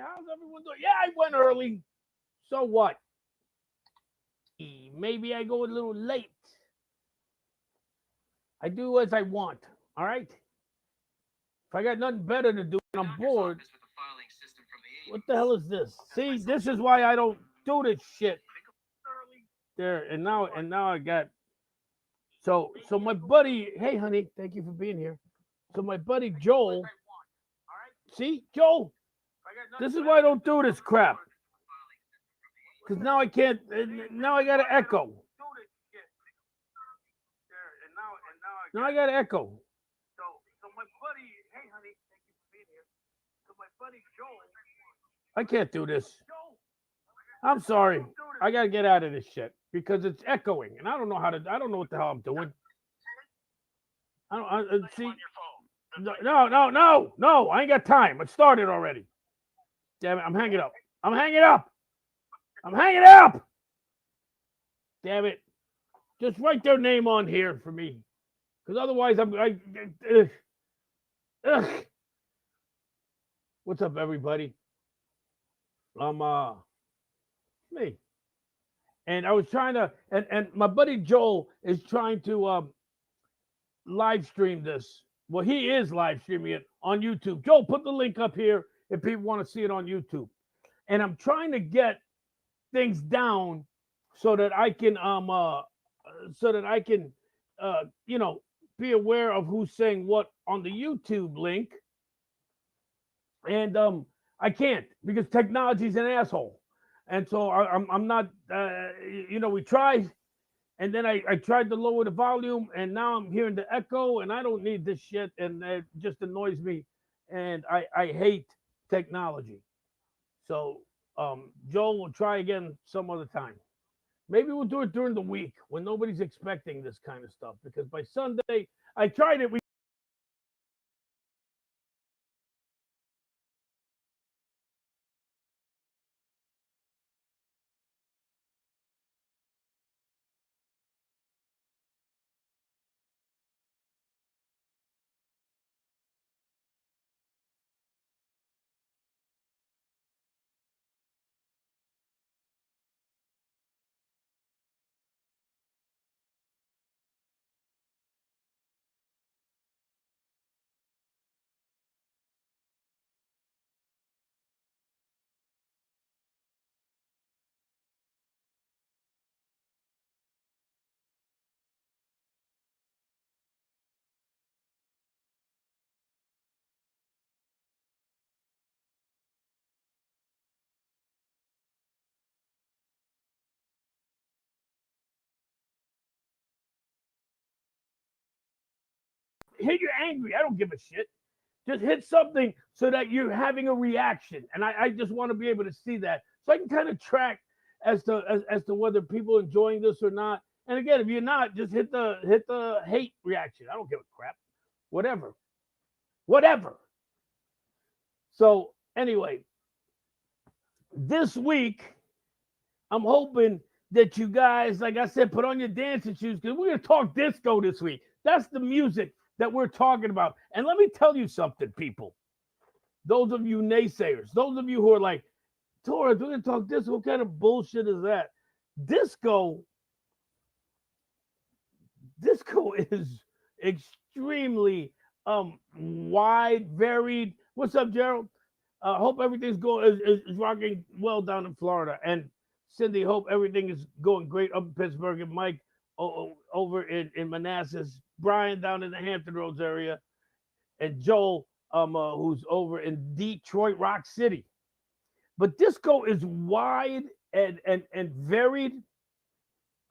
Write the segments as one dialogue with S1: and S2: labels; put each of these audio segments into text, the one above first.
S1: how's everyone doing? Yeah, I went early. So what? Maybe I go a little late. I do as I want. All right. If I got nothing better to do and I'm bored, what the hell is this? See, this is why I don't do this shit. There and now I got so my buddy. Hey, honey, thank you for being here. So my buddy Joel. See, Joel. This is why I don't do this crap. Because now I can't. Now I got to echo. Now I got to echo. So my buddy, hey honey, thank you for being here. So my buddy Joel. I can't do this. I'm sorry. I got to get out of this shit because it's echoing, and I don't know how to. I don't know what the hell I'm doing. See. No. I ain't got time. It started already. Damn it! I'm hanging up. I'm hanging up. I'm hanging up. Damn it! Just write their name on here for me, because otherwise ugh. What's up, everybody? Me. And I was trying to, and my buddy Joel is trying to live stream this. Well, he is live streaming it on YouTube. Joel, put the link up here if people want to see it on YouTube. And I'm trying to get things down so that I can you know, be aware of who's saying what on the YouTube link. And I can't because technology's an asshole. And so I'm not, you know, we tried, and then I tried to lower the volume, and now I'm hearing the echo, and I don't need this shit, and it just annoys me, and I hate technology. So Joel will try again some other time. Maybe we'll do it during the week when nobody's expecting this kind of stuff, because by Sunday, I tried it. Hit you're angry. I don't give a shit. Just hit something so that you're having a reaction, and I just want to be able to see that so I can kind of track as to whether people are enjoying this or not. And again, if you're not, just hit the hate reaction. I don't give a crap. Whatever, whatever. So anyway, this week I'm hoping that you guys, like I said, put on your dancing shoes because we're gonna talk disco this week. That's the music that we're talking about. And let me tell you something, people. Those of you naysayers, those of you who are like, Tora, do we talk disco? What kind of bullshit is that? Disco is extremely wide, varied. What's up, Gerald? Hope everything's going is rocking well down in Florida. And Cindy, hope everything is going great up in Pittsburgh. And Mike over in Manassas, Brian down in the Hampton Roads area, and Joel who's over in Detroit Rock City. But disco is wide and varied,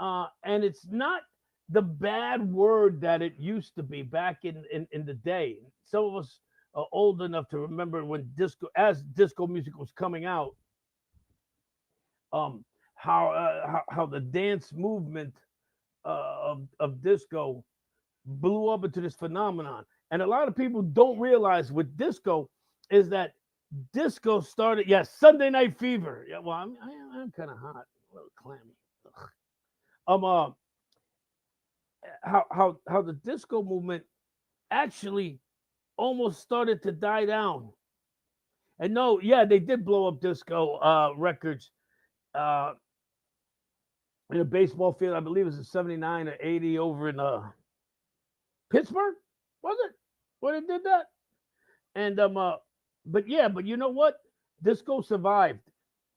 S1: and it's not the bad word that it used to be back in the day. Some of us are old enough to remember when disco music was coming out, um, how the dance movement of disco blew up into this phenomenon. And a lot of people don't realize with disco is that disco started, yes, Sunday Night Fever. Yeah, well, I'm kind of hot, a little clammy. Ugh. How the disco movement actually almost started to die down. And no, yeah, they did blow up disco records uh, in a baseball field. I believe it was in 79 or 80 over in Pittsburgh. Was it? Where they did that? And but yeah, but you know what? Disco survived.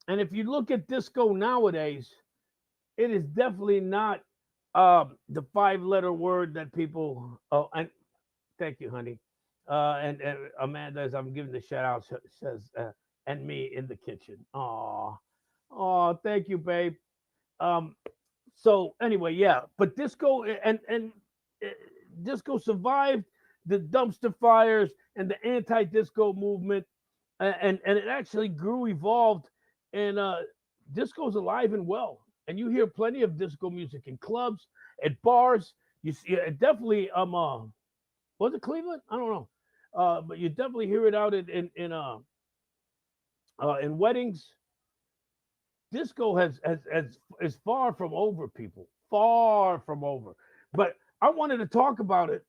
S1: And if you look at disco nowadays, it is definitely not the five-letter word that people. Oh, and thank you, honey. And Amanda, as I'm giving the shout out, says, and me in the kitchen. Oh, thank you, babe. Um, so anyway, yeah, but disco and uh, disco survived the dumpster fires and the anti-disco movement, and it actually grew, evolved, and disco's alive and well. And you hear plenty of disco music in clubs, at bars. You see, definitely was it Cleveland? I don't know, but you definitely hear it out in weddings. Disco has is far from over, people. Far from over. But I wanted to talk about it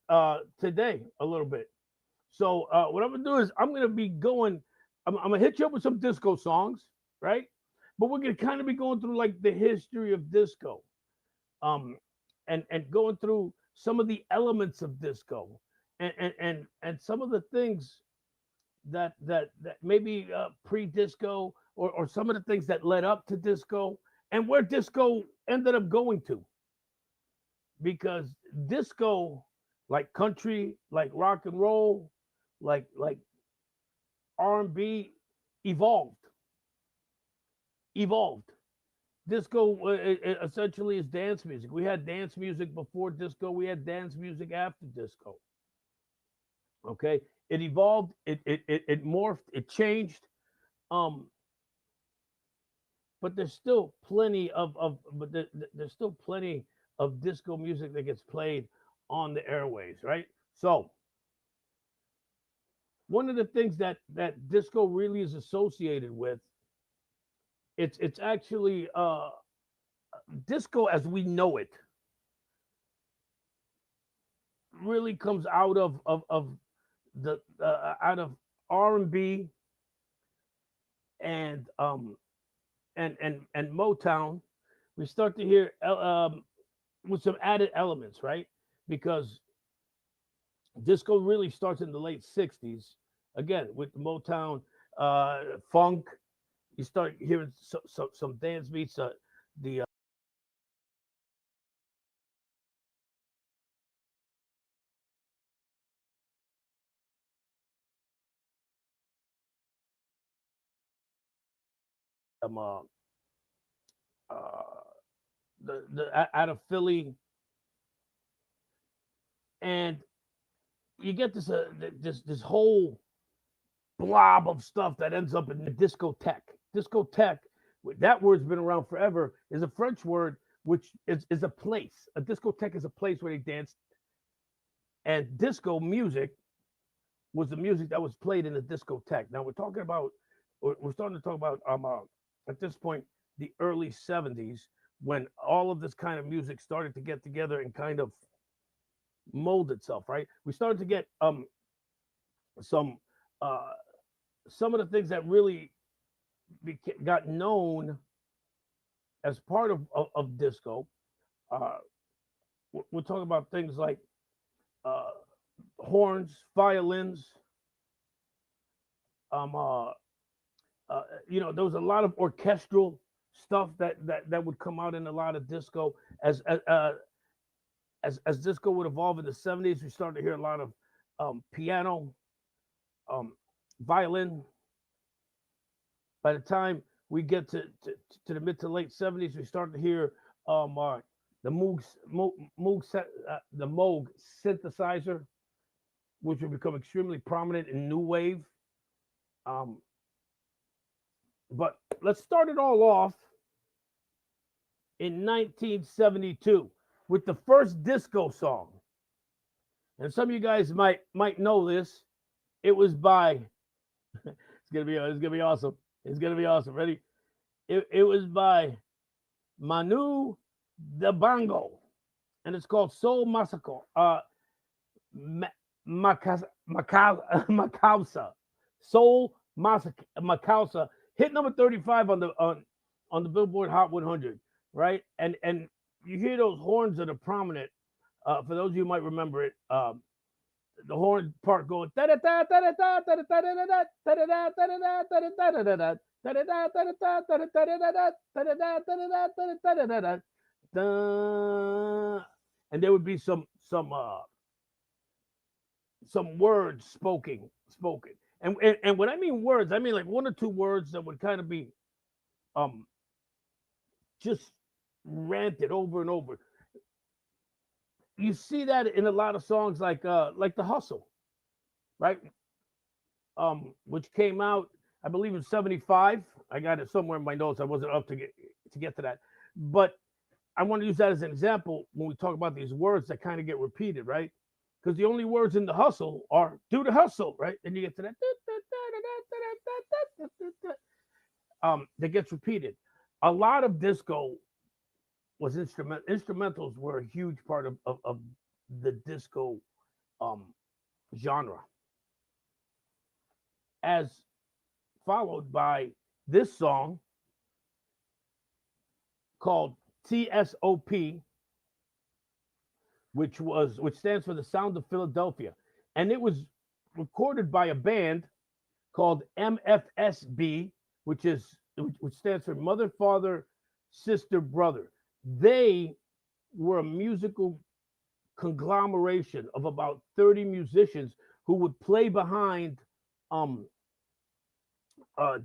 S1: today a little bit. So what I'm gonna do is I'm gonna be going. I'm gonna hit you up with some disco songs, right? But we're gonna kind of be going through like the history of disco, um, and going through some of the elements of disco, and some of the things that maybe pre-disco, or some of the things that led up to disco, and where disco ended up going to, because disco, like country, like rock and roll, like R&B, evolved evolved. Disco essentially is dance music. We had dance music before disco. We had dance music after disco. Okay, it evolved. It morphed. It changed. Um, but there's still plenty there's still plenty of disco music that gets played on the airways, right? So one of the things that disco really is associated with, it's actually disco as we know it really comes out of the out of R&B and and Motown. We start to hear with some added elements, right? Because disco really starts in the late '60s, again with Motown, funk. You start hearing some dance beats. The um, uh, uh, out of Philly, and you get this whole blob of stuff that ends up in the discotheque. Discotheque, that word's been around forever, is a French word which is a place. A discotheque is a place where they dance, and disco music was the music that was played in the discotheque. Now we're talking about, we're starting to talk about at this point the early '70s, when all of this kind of music started to get together and kind of mold itself. Right, we started to get some uh, some of the things that really got known as part of disco. Uh, we're talking about things like uh, horns, violins. Um, uh, there was a lot of orchestral stuff that would come out in a lot of disco. As disco would evolve in the '70s, we started to hear a lot of piano, um, violin. By the time we get to the mid to late '70s, we start to hear the the Moog synthesizer, which will become extremely prominent in new wave. Um, but let's start it all off in 1972 with the first disco song. And some of you guys might know this. It was by it's gonna be awesome. It's gonna be awesome. Ready? It was by Manu Dibango, and it's called Soul Massacre. Macausa. Soul Makausa hit number 35 on the Billboard Hot 100, right? And you hear those horns that are prominent. For those of you who might remember it, the horn part going da da da da da da da da da da da da da da, and there would be some words spoken. And when I mean words, I mean like one or two words that would kind of be um just ranted over and over. You see that in a lot of songs like The Hustle, right? Which came out, I believe, in '75. I got it somewhere in my notes. I wasn't up to get to that, but I want to use that as an example when we talk about these words that kind of get repeated, right? Because the only words in The Hustle are "do the hustle," right? And you get to that that gets repeated. A lot of disco was instrumentals were a huge part of the disco um, genre, as followed by this song called TSOP, which stands for the Sound of Philadelphia, and it was recorded by a band called MFSB, which stands for Mother, Father, Sister, Brother. They were a musical conglomeration of about 30 musicians who would play behind um,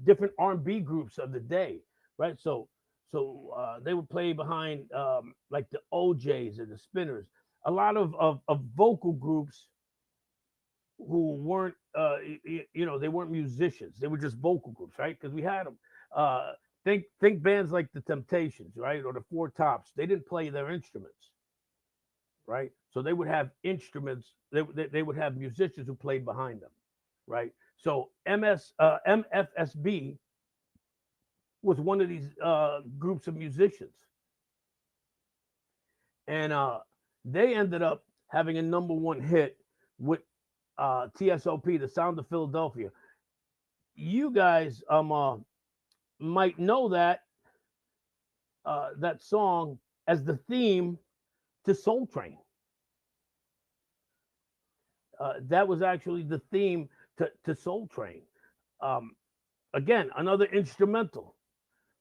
S1: different R&B groups of the day, right? So they would play behind like the OJs and the Spinners, a lot of vocal groups who weren't they weren't musicians, they were just vocal groups, right? Because we had them. Think bands like the Temptations, right, or the Four Tops. They didn't play their instruments, right? So they would have instruments. They would have musicians who played behind them, right? So MFSB was one of these groups of musicians, and they ended up having a number one hit with TSOP, the Sound of Philadelphia. You guys might know that song as the theme to Soul Train. That was actually the theme to Soul Train. Um, Again, another instrumental,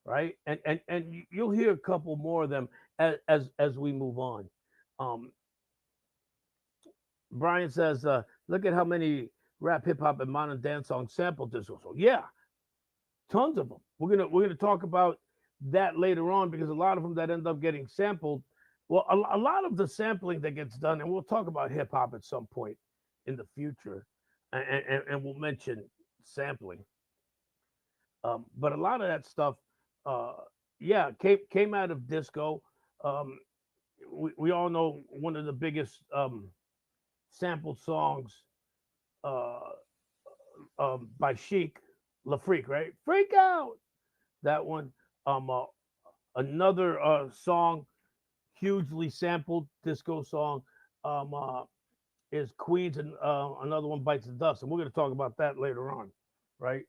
S1: right? And you'll hear a couple more of them as we move on. Um, Brian says, "Look at how many rap, hip hop, and modern dance songs sample this." So yeah, tons of them. We're gonna talk about that later on because a lot of them that end up getting sampled. Well, a lot of the sampling that gets done, and we'll talk about hip hop at some point in the future, and we'll mention sampling. But a lot of that stuff, uh, yeah, came out of disco. Um, we all know one of the biggest sampled songs uh, by Chic, La Freak, right? Freak out. That one. Another song, hugely sampled disco song, um, uh, is Queens, and another one, Bites the Dust, and we're going to talk about that later on, right?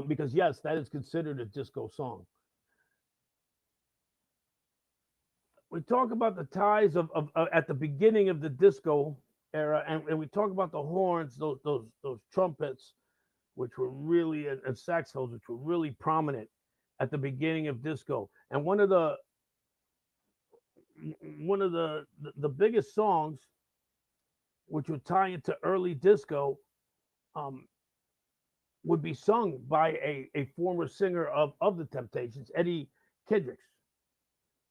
S1: Because yes, that is considered a disco song. We talk about the ties of at the beginning of the disco era, and we talk about the horns, those trumpets, which were really and saxophones, which were really prominent at the beginning of disco. And one of the biggest songs, which would tie into early disco, um, would be sung by a former singer of the Temptations, Eddie Kendricks,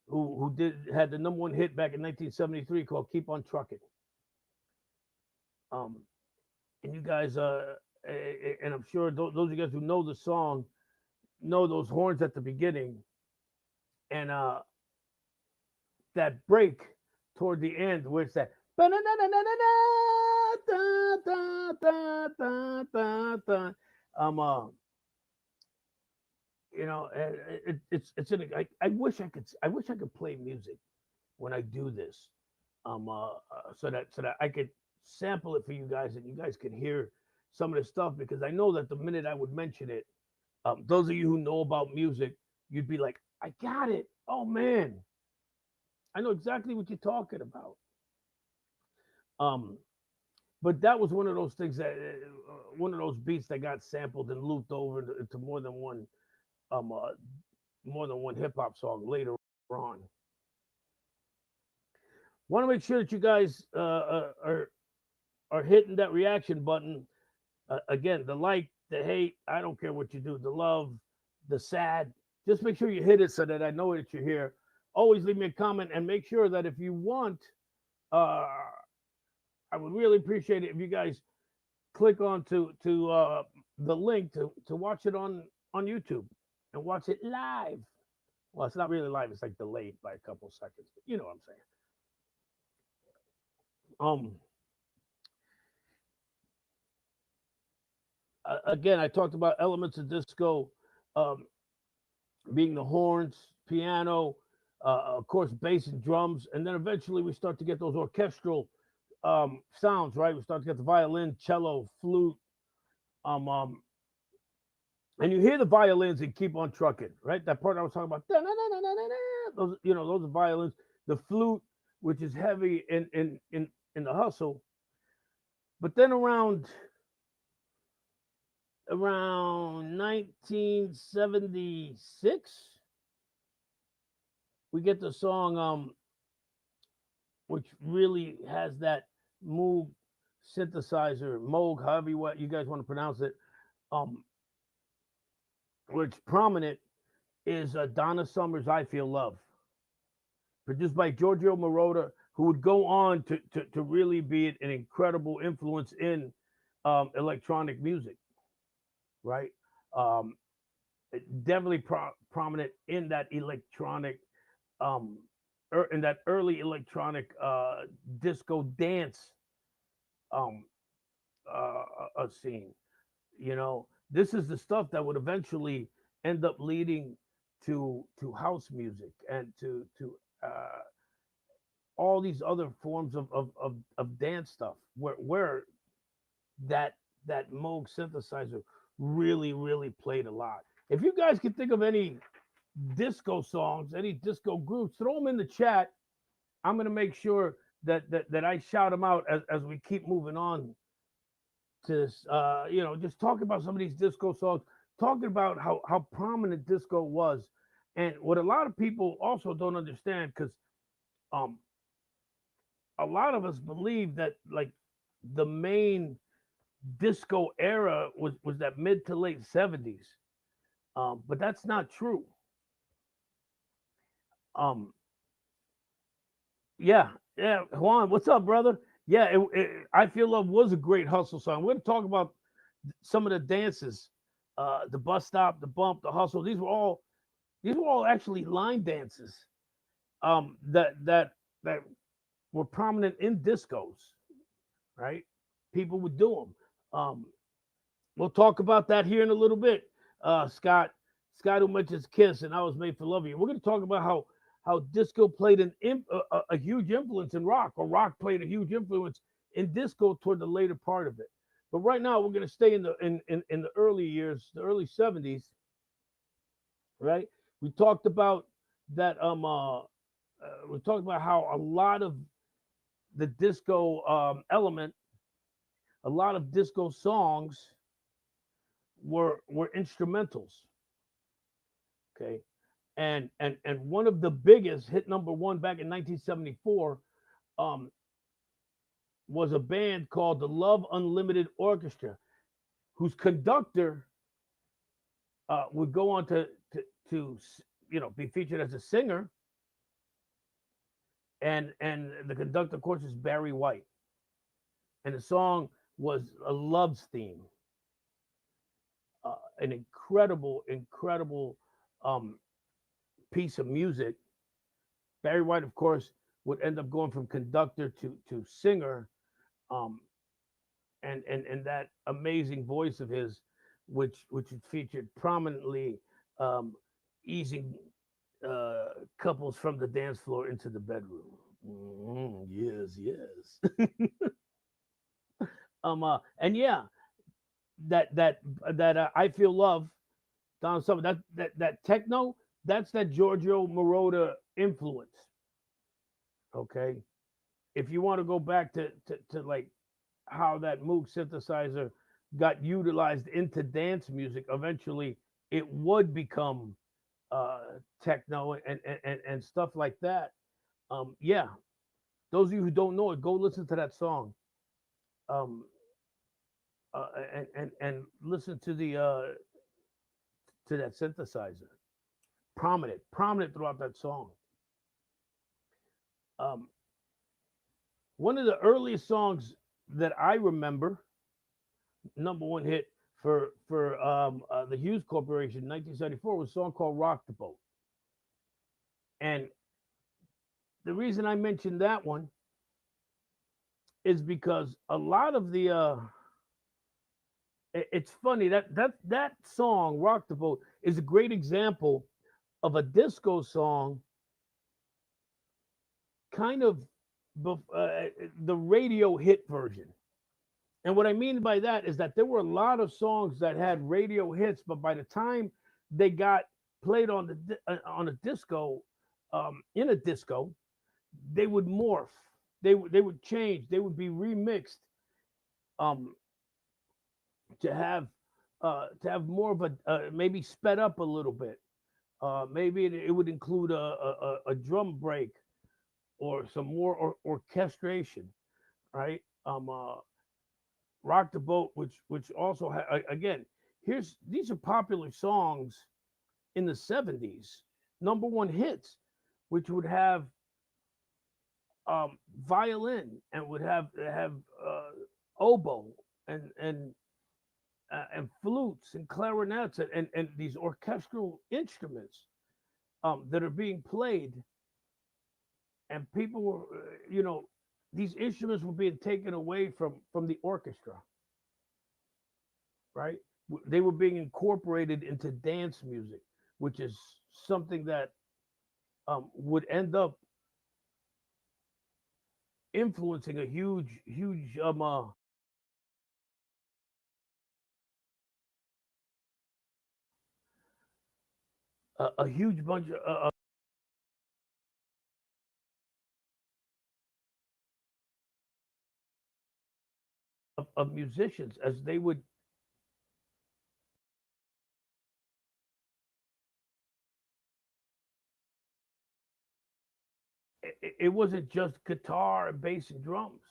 S1: who had the number one hit back in 1973 called "Keep on Trucking." Um, and you guys, and I'm sure those of you guys who know the song know those horns at the beginning, and that break toward the end where it's that. Um, uh, it's I wish I could play music when I do this, so that I could sample it for you guys and you guys could hear some of this stuff because I know that the minute I would mention it, those of you who know about music, you'd be like, I got it. Oh man, I know exactly what you're talking about. Um, but that was one of those things that one of those beats that got sampled and looped over into um uh, more than one hip hop song later on. Want to make sure that you guys are hitting that reaction button. Again, the like, the hate, I don't care what you do, the love, the sad. Just make sure you hit it so that I know that you're here. Always leave me a comment and make sure that if you want, uh, I would really appreciate it if you guys click on to the link to watch it on YouTube and watch it live. Well, it's not really live; it's like delayed by a couple seconds. But you know what I'm saying. Um, Again, I talked about elements of disco, um, being the horns, piano, of course, bass and drums, and then eventually we start to get those orchestral sounds. Right, we start to get the violin, cello, flute, um, um, and you hear the violins and keep on trucking, right? That part I was talking about, those, you know, those are violins. The flute, which is heavy in the hustle, but then around 1976, we get the song which really has that Moog synthesizer, Moog, however you guys want to pronounce it, um, which prominent is Donna Summer's "I Feel Love," produced by Giorgio Moroder, who would go on to really be an incredible influence in electronic music, right? Um, Definitely prominent in that electronic, um, in that early electronic disco dance um, scene. You know, this is the stuff that would eventually end up leading to house music and to all these other forms of dance stuff where that that Moog synthesizer really played a lot. If you guys can think of any disco songs, any disco groups, throw them in the chat. I'm gonna make sure that I shout them out as we keep moving on to you know, just talking about some of these disco songs, talking about how prominent disco was, and what a lot of people also don't understand because um a lot of us believe that like the main disco era was that mid to late 70s, but that's not true. Um, yeah, yeah, Juan, what's up, brother? Yeah, I Feel Love was a great hustle song. We're gonna talk about some of the dances, the bus stop, the bump, the hustle. These were all actually line dances that were prominent in discos, right? People would do them. We'll talk about that here in a little bit. Scott who mentions Kiss and I Was Made for Love You. We're going to talk about how disco played a huge influence in rock, or rock played a huge influence in disco toward the later part of it. But right now we're going to stay in the early years, the early 70s, right? We talked about that we talked about how a lot of the disco element, a lot of disco songs were instrumentals. Okay, and one of the biggest hit number one back in 1974 um, was a band called the Love Unlimited Orchestra, whose conductor would go on to you know, be featured as a singer, and the conductor, of course, is Barry White, and the song was a love's theme, an incredible um, piece of music. Barry White, of course, would end up going from conductor to singer, um, and that amazing voice of his, which featured prominently, um, easing couples from the dance floor into the bedroom. Yes, yes. And yeah, that that I Feel Love, Don Summer, that techno, that's that Giorgio Moroder influence. Okay, if you want to go back to like how that Moog synthesizer got utilized into dance music, eventually it would become uh, techno and stuff like that. Yeah, those of you who don't know it, go listen to that song. Um, and listen to that synthesizer. Prominent throughout that song. Um, One of the earliest songs that I remember, number one hit for the Hughes Corporation, 1974, was a song called "Rock the Boat." And the reason I mentioned that one is because a lot of the it's funny that song "Rock the Boat" is a great example of a disco song, kind of the radio hit version. And what I mean by that is that there were a lot of songs that had radio hits, but by the time they got played on on a disco, in a disco, they would morph. They would change. They would be remixed, um, to have more of a maybe sped up a little bit. Maybe it would include a drum break or some more orchestration, right? Rock the Boat, which also again, here's these are popular songs in the 70s, number one hits, which would have violin and would have oboe and flutes and clarinets and these orchestral instruments that are being played, and people were these instruments were being taken away from the orchestra, right? They were being incorporated into dance music, which is something that would end up influencing a huge a huge bunch of musicians, as they would it wasn't just guitar and bass and drums,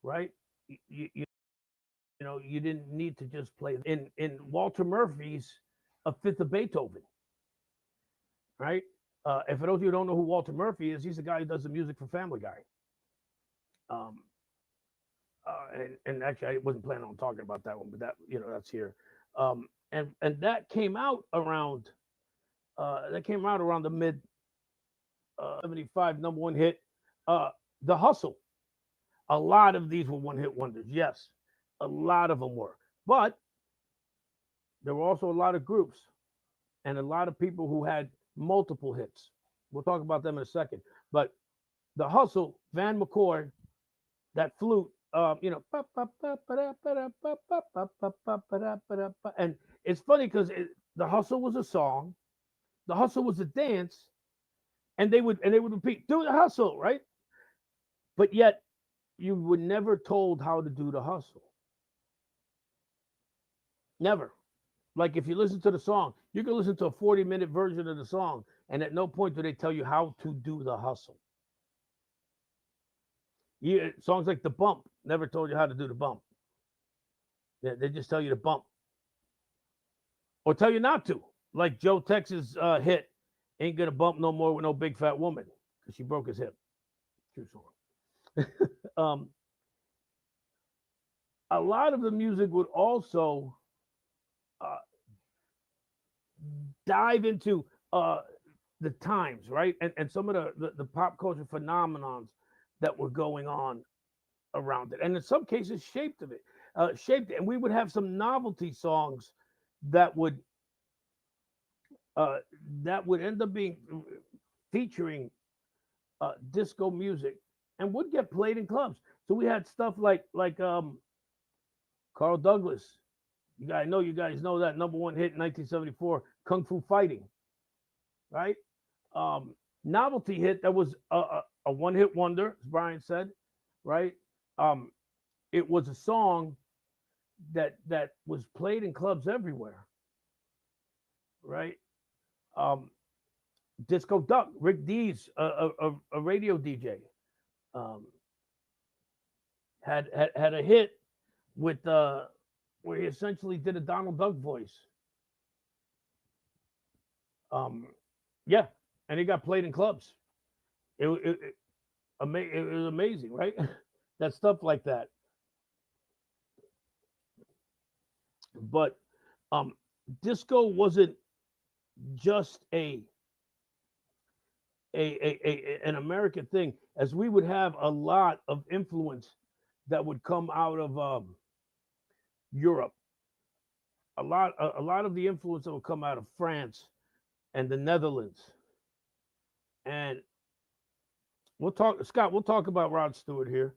S1: right? You know, you didn't need to just play in Walter Murphy's A Fifth of Beethoven, right? And for those of you who don't know who Walter Murphy is, he's the guy who does the music for Family Guy. Um, and actually, I wasn't planning on talking about that one, but that that's here. And that came out around the mid 75, number one hit, uh, The Hustle. A lot of these were one hit wonders. Yes, a lot of them were. But there were also a lot of groups and a lot of people who had multiple hits. We'll talk about them in a second. But The Hustle, Van McCoy, that flute, and it's funny because The Hustle was a song, The Hustle was a dance, and they would repeat, do the hustle, right? But yet you were never told how to do the hustle. Never. Like if you listen to the song, you can listen to a 40-minute version of the song, and at no point do they tell you how to do the hustle. Songs like The Bump never told you how to do the bump. They just tell you to bump or tell you not to. Like Joe Texas hit, Ain't Gonna Bump No More with No Big Fat Woman, because she broke his hip. True song. um, a lot of the music would also uh, dive into the times, right? And some of the pop culture phenomenons that were going on around it. And in some cases, shaped it. And we would have some novelty songs that would uh, that would end up being featuring disco music and would get played in clubs. So we had stuff like Carl Douglas, You guys know that number one hit in 1974, Kung Fu Fighting, right? Um, Novelty hit that was a one hit wonder, as Brian said, right? Um, it was a song that was played in clubs everywhere, right? Um, Disco Duck, Rick Dees, a radio DJ, um, had a hit with where he essentially did a Donald Duck voice. Um, yeah, and he got played in clubs. It was amazing, right? That stuff like that. But um, disco wasn't just an American thing, as we would have a lot of influence that would come out of Europe. A lot of the influence that would come out of France and the Netherlands. And we'll talk, Scott. We'll talk about Rod Stewart here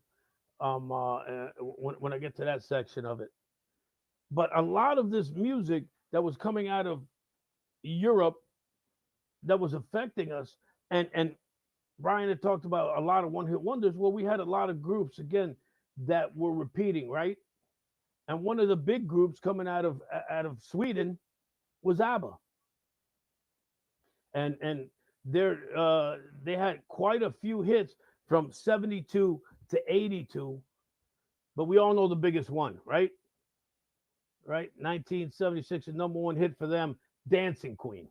S1: when I get to that section of it. But a lot of this music that was coming out of Europe that was affecting us, and Brian had talked about a lot of one hit wonders. Well, we had a lot of groups again that were repeating, right? And one of the big groups coming out of Sweden was ABBA, and they had quite a few hits from 72 to 82, but we all know the biggest one, right? Right, 1976, a number one hit for them, Dancing Queen.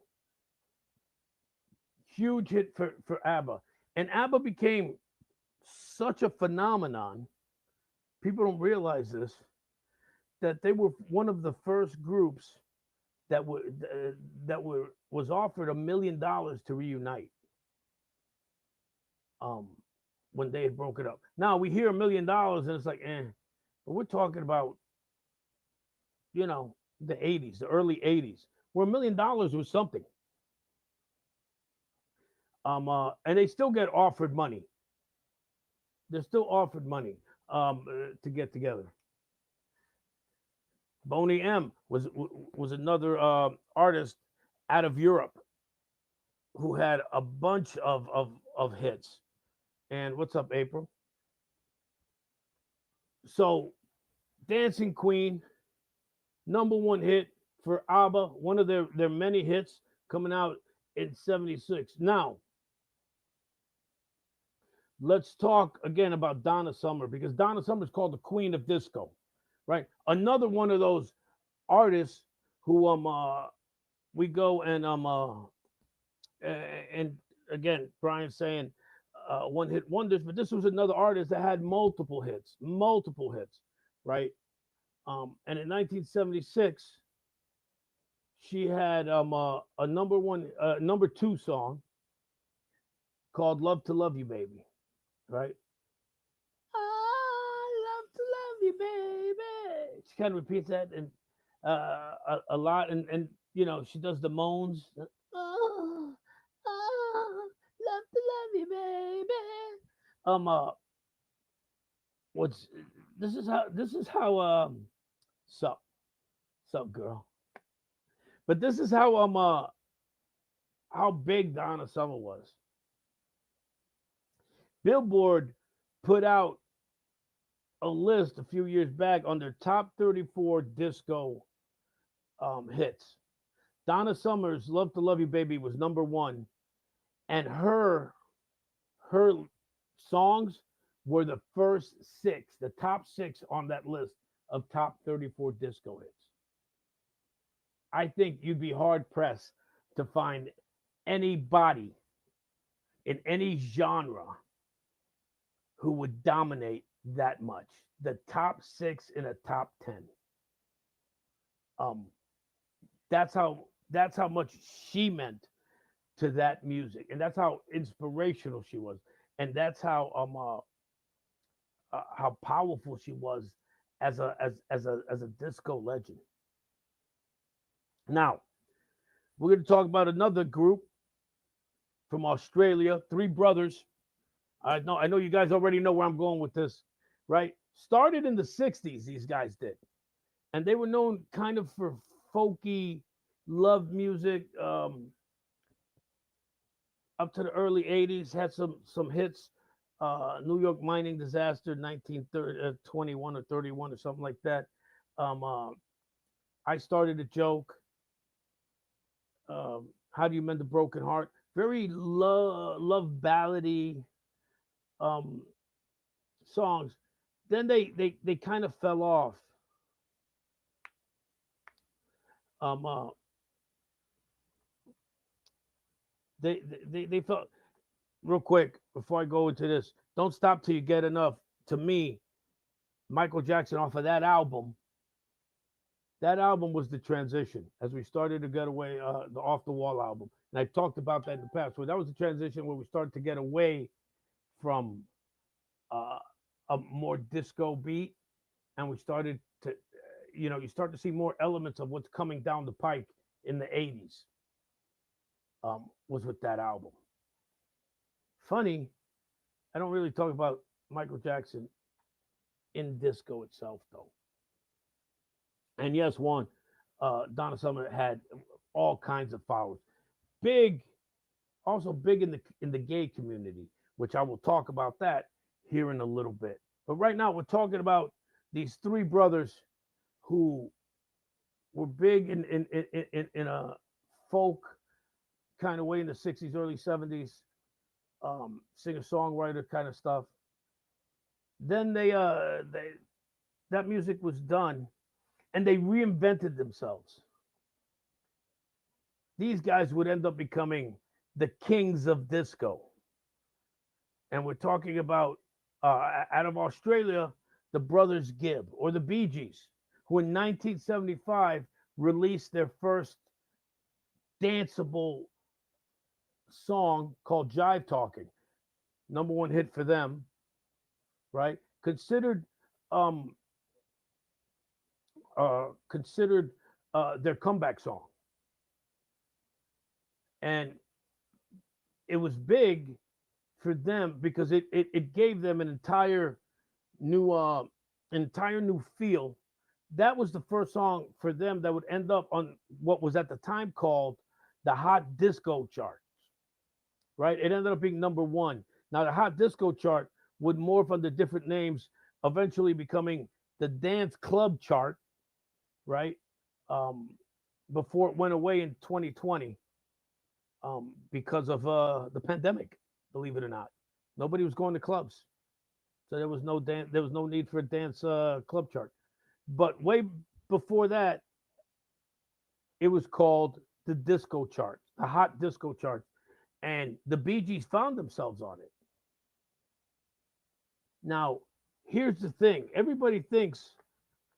S1: Huge hit for ABBA. And ABBA became such a phenomenon. People don't realize this, that they were one of the first groups that was offered $1 million to reunite um, when they had broken up. Now we hear $1 million and it's like, but we're talking about, the 80s, the early 80s, where $1 million was something. And they still get offered money. They're still offered money to get together. Boney M was another artist out of Europe who had a bunch of hits. And what's up, April? So, Dancing Queen, number one hit for ABBA, one of their many hits coming out in 76. Now, let's talk again about Donna Summer, because Donna Summer is called the Queen of Disco, right? Another one of those artists who we go and again, Brian's saying one hit wonders, but this was another artist that had multiple hits, right? And in 1976, she had a number two song called "Love to Love You, Baby," right? I love to love you, baby. She kind of repeats that and a lot, and she does the moans. Oh, love to love you, baby. Um, uh, what's this is how sup sup girl, but this is how big Donna Summer was. Billboard put out a list a few years back on their top 34 disco hits. Donna Summer's "Love to Love You, Baby" was number one, and her songs were the first six, the top six on that list of top 34 disco hits. I think you'd be hard pressed to find anybody in any genre who would dominate that much. The top six in a top 10. Um, that's how much she meant to that music, and that's how inspirational she was, and that's how powerful she was as a disco legend. Now we're going to talk about another group from Australia, three brothers. I know you guys already know where I'm going with this, right? Started in the '60s, these guys did, and they were known kind of for folky love music. Up to the early 80s, had some hits. New York mining disaster, 1921 or 31 or something like that. Um, uh, I started a joke. How do you mend a broken heart? Very love ballady um, songs. Then they kind of fell off. Um, uh, they felt real quick before I go into this. Don't stop till you get enough. To me, Michael Jackson off of that album. That album was the transition as we started to get away. The Off the Wall album, and I talked about that in the past. Where that was the transition where we started to get away from uh, a more disco beat, and we started to, you start to see more elements of what's coming down the pike in the '80s. Was with that album. Funny, I don't really talk about Michael Jackson in disco itself, though. And yes, one, Donna Summer had all kinds of followers. Big, also big in the gay community, which I will talk about that here in a little bit. But right now, we're talking about these three brothers who were big in a folk kind of way in the '60s, early '70s, singer songwriter kind of stuff. Then they that music was done, and they reinvented themselves. These guys would end up becoming the kings of disco. And we're talking about out of Australia, the Brothers Gibb or the Bee Gees, who in 1975 released their first danceable song called Jive Talking. Number one hit for them, right? Um, considered their comeback song. And it was big for them because it gave them new entire new feel. That was the first song for them that would end up on what was at the time called the Hot Disco chart, right? It ended up being number one. Now the Hot Disco chart would morph under different names, eventually becoming the Dance Club chart, right? Um, before it went away in 2020 because of the pandemic. Believe it or not, nobody was going to clubs, so there was no dance. There was no need for a dance club chart. But way before that, it was called the disco chart, the Hot Disco chart, and the Bee Gees found themselves on it. Now, here's the thing: everybody thinks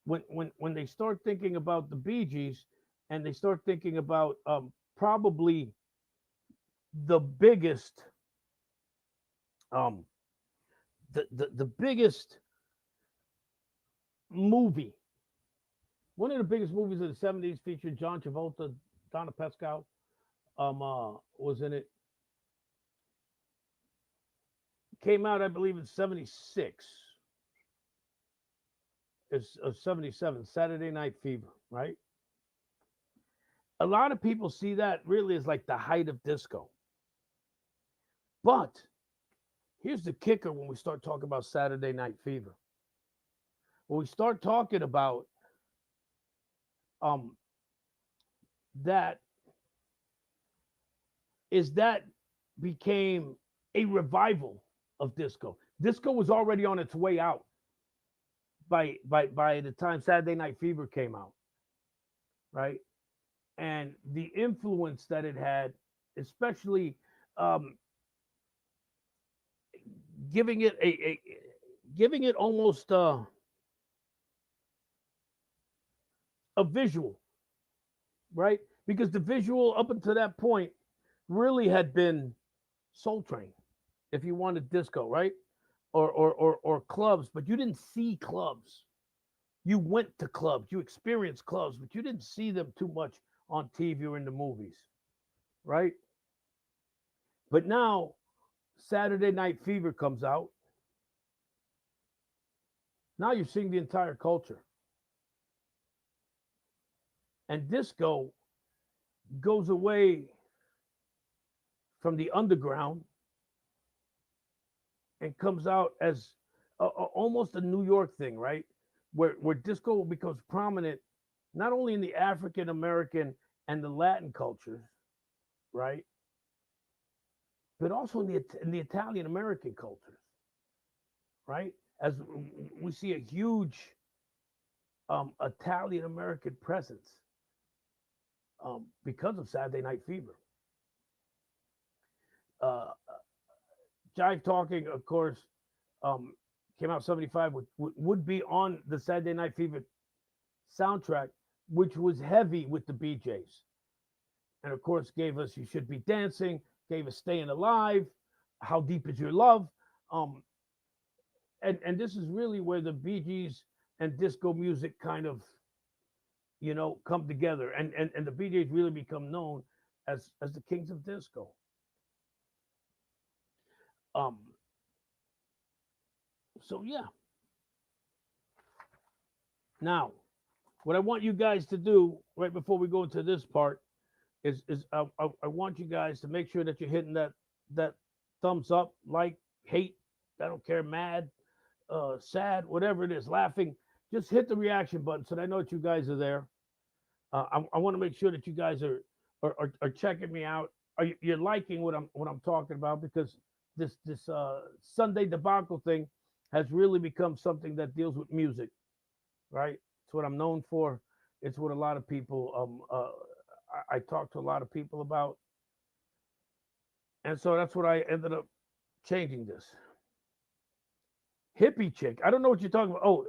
S1: when they start thinking about the Bee Gees, and they start thinking about probably the biggest um the biggest movie, one of the biggest movies of the '70s, featured John Travolta, Donna Pescow, was in it. Came out, I believe, in '76. It's '77, Saturday Night Fever, right? A lot of people see that really as like the height of disco. But here's the kicker when we start talking about Saturday Night Fever. When we start talking about um that that became a revival of disco. Disco was already on its way out by the time Saturday Night Fever came out, right? And the influence that it had, especially um, giving it giving it almost a visual, right? Because the visual up until that point really had been Soul Train, if you wanted disco, right? Or clubs, but you didn't see clubs. You went to clubs, you experienced clubs, but you didn't see them too much on TV or in the movies, right? But now Saturday Night Fever comes out. Now you're seeing the entire culture. And disco goes away from the underground and comes out as almost a New York thing, right? Where disco becomes prominent not only in the African American and the Latin cultures, right, but also in the Italian American cultures, right? As we see a huge Italian American presence because of Saturday Night Fever. Uh, Jive Talking, of course, um, came out 75, would be on the Saturday Night Fever soundtrack, which was heavy with the BJs. And of course, gave us You Should Be Dancing, gave us Staying Alive, How Deep Is Your Love. Um, and this is really where the Bee Gees and disco music kind of, come together. And the Bee Gees really become known as the kings of disco. Um, so yeah. Now, what I want you guys to do right before we go into this part is I want you guys to make sure that you're hitting that thumbs up, like, hate, I don't care, mad, sad, whatever it is, laughing. Just hit the reaction button so that I know that you guys are there. I want to make sure that you guys are checking me out. You're liking what I'm talking about, because this Sunday Debacle thing has really become something that deals with music, right? It's what I'm known for. It's what a lot of people I talk to a lot of people about, and so that's what I ended up changing this. Hippie chick. I don't know what you're talking about. Oh,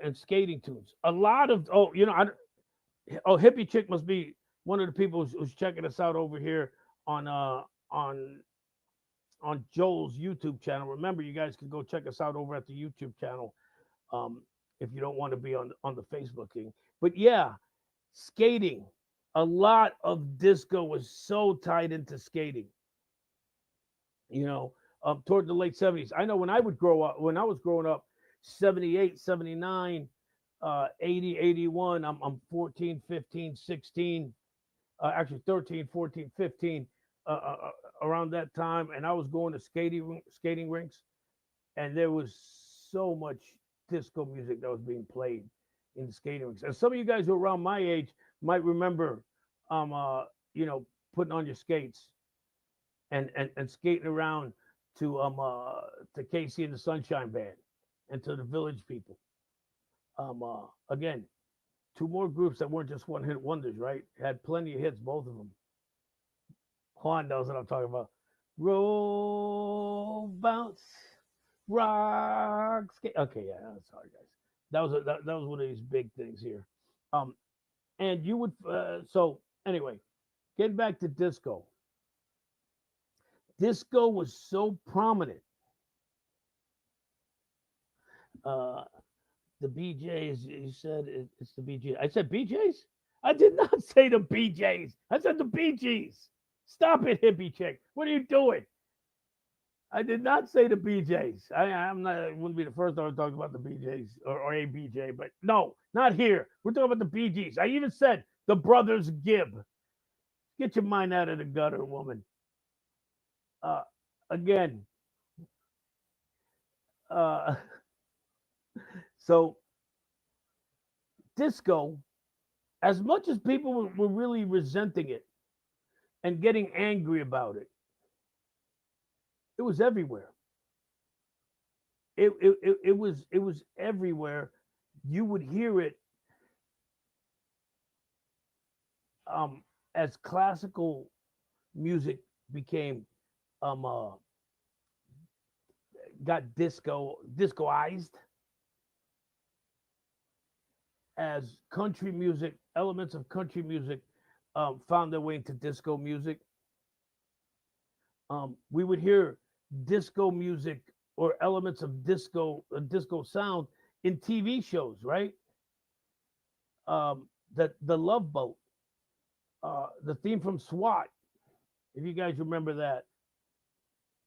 S1: and skating tunes. A lot of hippie chick must be one of the people who's checking us out over here on on on Joel's YouTube channel. Remember, you guys can go check us out over at the YouTube channel um, if you don't want to be on the Facebook thing. But yeah, skating. A lot of disco was so tied into skating. You know, toward the late 70s. I know when I would grow up, when I was growing up, 78, 79, 80, 81. I'm 14, 15, 16, actually 13, 14, 15, around that time. And I was going to skating rinks, and there was so much disco music that was being played in the skating rinks. And some of you guys who are around my age might remember, um, uh, you know, putting on your skates and skating around to Casey and the Sunshine Band and to the Village People. Again, two more groups that weren't just one hit wonders, right? Had plenty of hits, both of them. Juan knows what I'm talking about. Roll, bounce, rock, skate. Okay, yeah, sorry guys. That was one of these big things here. Um, and you would so anyway, getting back to disco. Disco was so prominent. Uh, the BJs, you said it's the BJs. I said BJs? I did not say the BJs. I said the BGs. Stop it, hippie chick. What are you doing? I did not say the BJs. I'm not. It wouldn't be the first time I talked about the BJs or a BJ, but no, not here. We're talking about the BGs. I even said the brothers Gibb. Get your mind out of the gutter, woman. Uh, again, uh, so disco, as much as people were really resenting it and getting angry about it was everywhere. It was everywhere. You would hear it um, as classical music became uh, got discoized, as country music, elements of country music found their way into disco music. We would hear disco music or elements of disco sound in TV shows, right? The Love Boat, the theme from SWAT, if you guys remember that,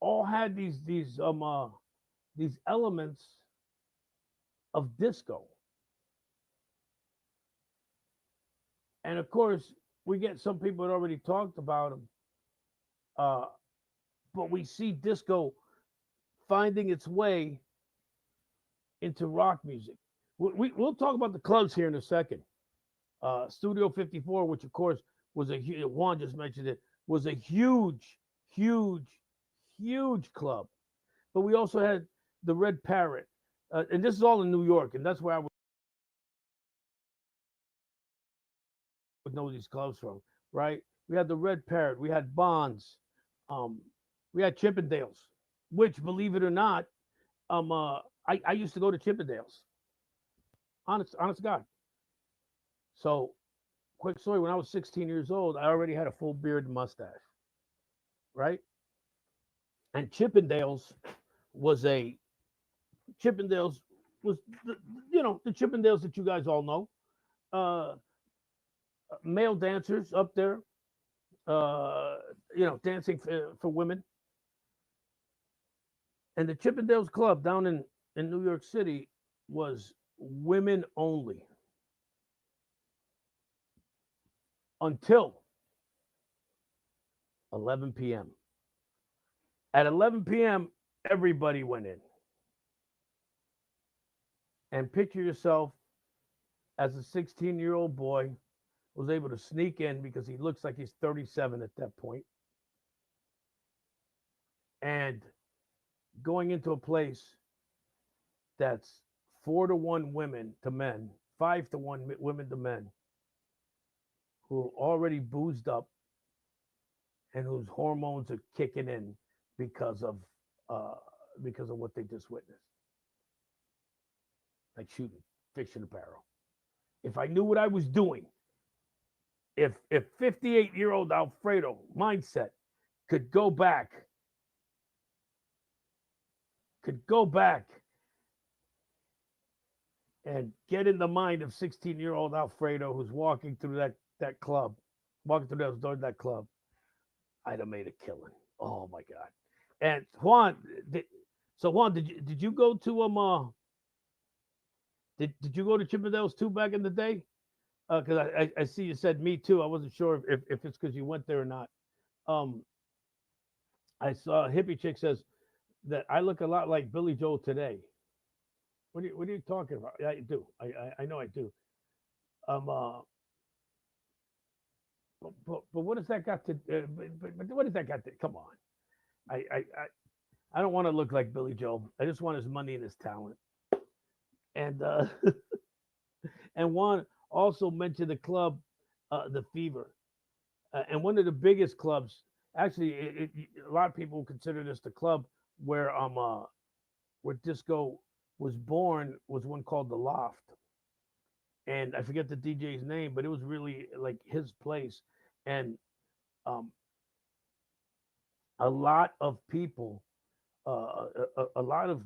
S1: all had these elements of disco. And of course, we get some people that already talked about them, uh, but we see disco finding its way into rock music. We'll talk about the clubs here in a second. Studio 54, which of course was Juan just mentioned it, was a huge, huge, huge club. But we also had the Red Parrot, and this is all in New York, and that's where I would know these clubs from, right? We had the Red Parrot, we had Bonds, um, we had Chippendales, which, believe it or not, I used to go to Chippendales. Honest God. So, quick story: when I was 16 years old, I already had a full beard and mustache, right? And was a Chippendales was the, the Chippendales that you guys all know. Uh, Male dancers up there, uh, dancing for women. And the Chippendales Club down in New York City was women only until 11 p.m. At 11 p.m., everybody went in. And picture yourself as a 16-year-old boy was able to sneak in because he looks like he's 37 at that point, and going into a place that's 4-to-1 women to men, 5-to-1 women to men, who are already boozed up and whose hormones are kicking in because of uh, because of what they just witnessed, like shooting fish in a barrel. If I knew what I was doing, if 58-year-old Alfredo mindset could go back, and get in the mind of 16-year-old Alfredo who's walking through that club, walking through those doors of that club, I'd have made a killing. Oh my God! And Juan, did you go to did you go to Chippendales too back in the day? Because I see you said me too. I wasn't sure if it's because you went there or not. Um, I saw a hippie chick says that I look a lot like Billy Joel today. What are you talking about? Yeah, I do. I know I do. Um, uh, but what does that got to? But what does that got to? Come on. I don't want to look like Billy Joel. I just want his money and his talent. And and Juan also mentioned the club, the Fever, and one of the biggest clubs. Actually, a lot of people consider this the club where disco was born, was one called the Loft, and I forget the DJ's name, but it was really like his place, and um, a lot of people, a lot of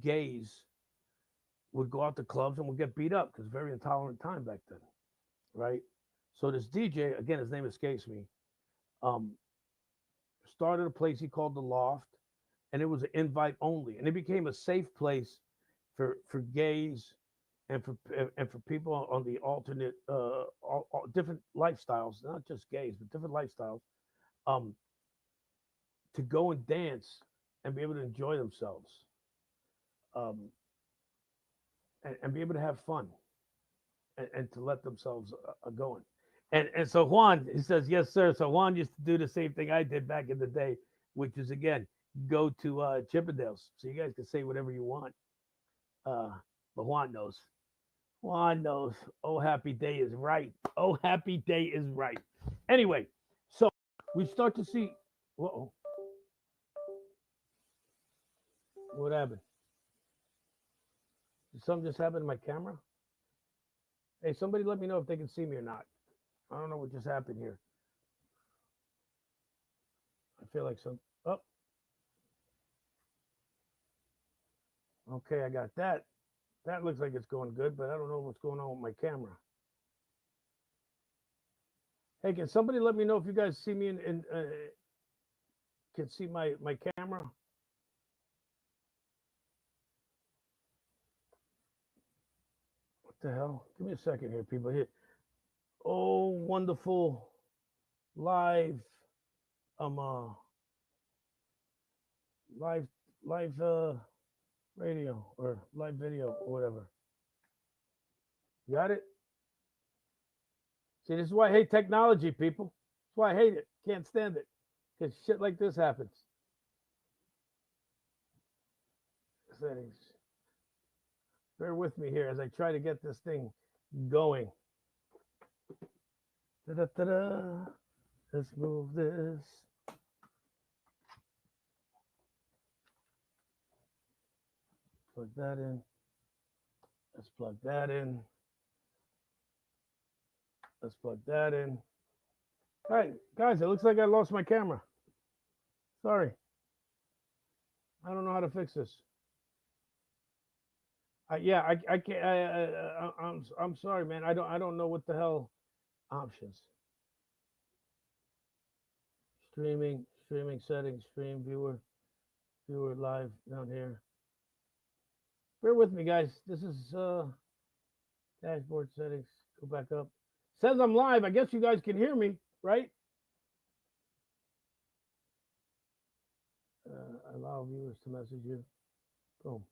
S1: gays would go out to clubs and would get beat up because very intolerant time back then, right? So this DJ, again, his name escapes me, um, started a place he called the Loft, and it was an invite only, and it became a safe place for gays and for people on the alternate different lifestyles, not just gays, but different lifestyles, um, to go and dance and be able to enjoy themselves, um, and be able to have fun and to let themselves going. And so Juan, he says, yes, sir. So Juan used to do the same thing I did back in the day, which is again go to Chippendales. So you guys can say whatever you want. Uh, but Juan knows. Juan knows. Oh, happy day is right. Oh, happy day is right. Anyway, so we start to see. Uh-oh, what happened? Did something just happen to my camera? Hey, somebody let me know if they can see me or not. I don't know what just happened here. I feel like some. Oh, okay, I got that. That looks like it's going good, but I don't know what's going on with my camera. Hey, can somebody let me know if you guys see me and can see my camera? What the hell? Give me a second here, people. Here, oh wonderful live live live radio or live video or whatever. You got it? See, this is why I hate technology, people. That's why I hate it. Can't stand it. Because shit like this happens. Settings. Bear with me here as I try to get this thing going. Da-da-da-da. Let's move this. Plug that in. Let's plug that in. Let's plug that in. All right, guys, it looks like I lost my camera. Sorry. I don't know how to fix this. I can't. I'm sorry, man. I don't know what the hell options. Streaming settings, stream viewer live down here. Bear with me, guys. This is dashboard settings. Go back up. Says I'm live. I guess you guys can hear me, right? Allow viewers to message you. Boom.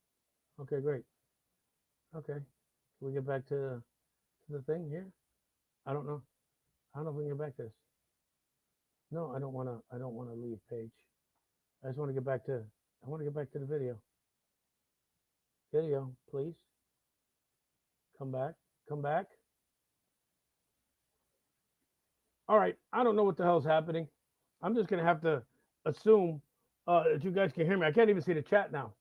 S1: Okay, great. Okay. Can we get back to the thing here? I don't know. I don't know if we can get back to this. No, I don't want to leave page. I just want to get back to the video. Video, please. Come back. All right. I don't know what the hell's happening. I'm just going to have to assume that you guys can hear me. I can't even see the chat now.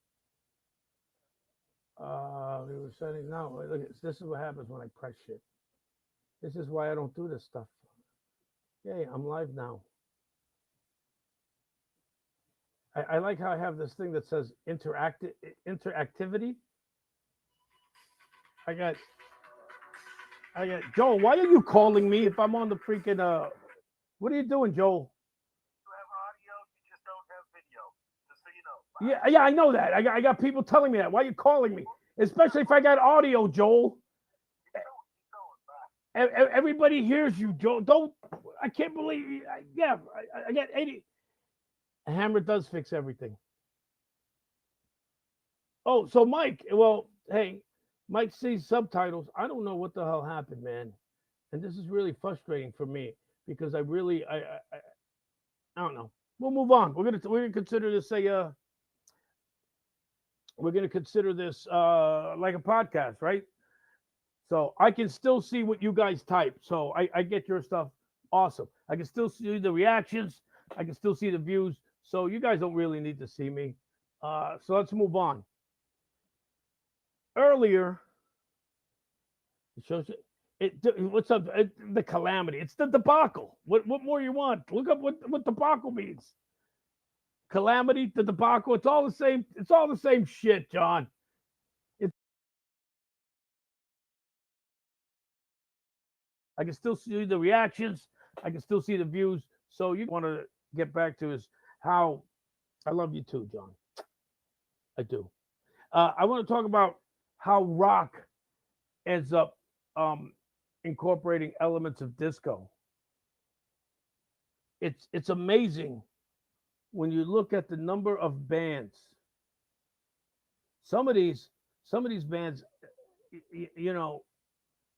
S1: We were setting now. Look, this is what happens when I press shit. This is why I don't do this stuff. Yay, I'm live now. I like how I have this thing that says interactivity. I got Joel. Why are you calling me if I'm on the freaking what are you doing, Joel?
S2: You have audio, you just don't have video. Just so you know.
S1: Yeah, I know that. I got people telling me that. Why are you calling me? Especially if I got audio, Joel. Everybody hears you, Joel. Don't. I can't believe. Yeah, I got 80. A hammer does fix everything. Oh, so Mike. Well, hey, Mike sees subtitles. I don't know what the hell happened, man. And this is really frustrating for me because I don't know. We'll move on. We're gonna consider this we're gonna consider this like a podcast, right? So I can still see what you guys type. So I get your stuff. Awesome. I can still see the reactions. I can still see the views. So you guys don't really need to see me. So let's move on. Earlier, it shows what's up? The calamity. It's the debacle. What more you want? Look up what debacle means. Calamity, the debacle. It's all the same. It's all the same shit, John. I can still see the reactions. I can still see the views. So you want to get back to is how I love you too, John. I do. I want to talk about how rock ends up incorporating elements of disco. It's amazing when you look at the number of bands. Some of these bands, you know,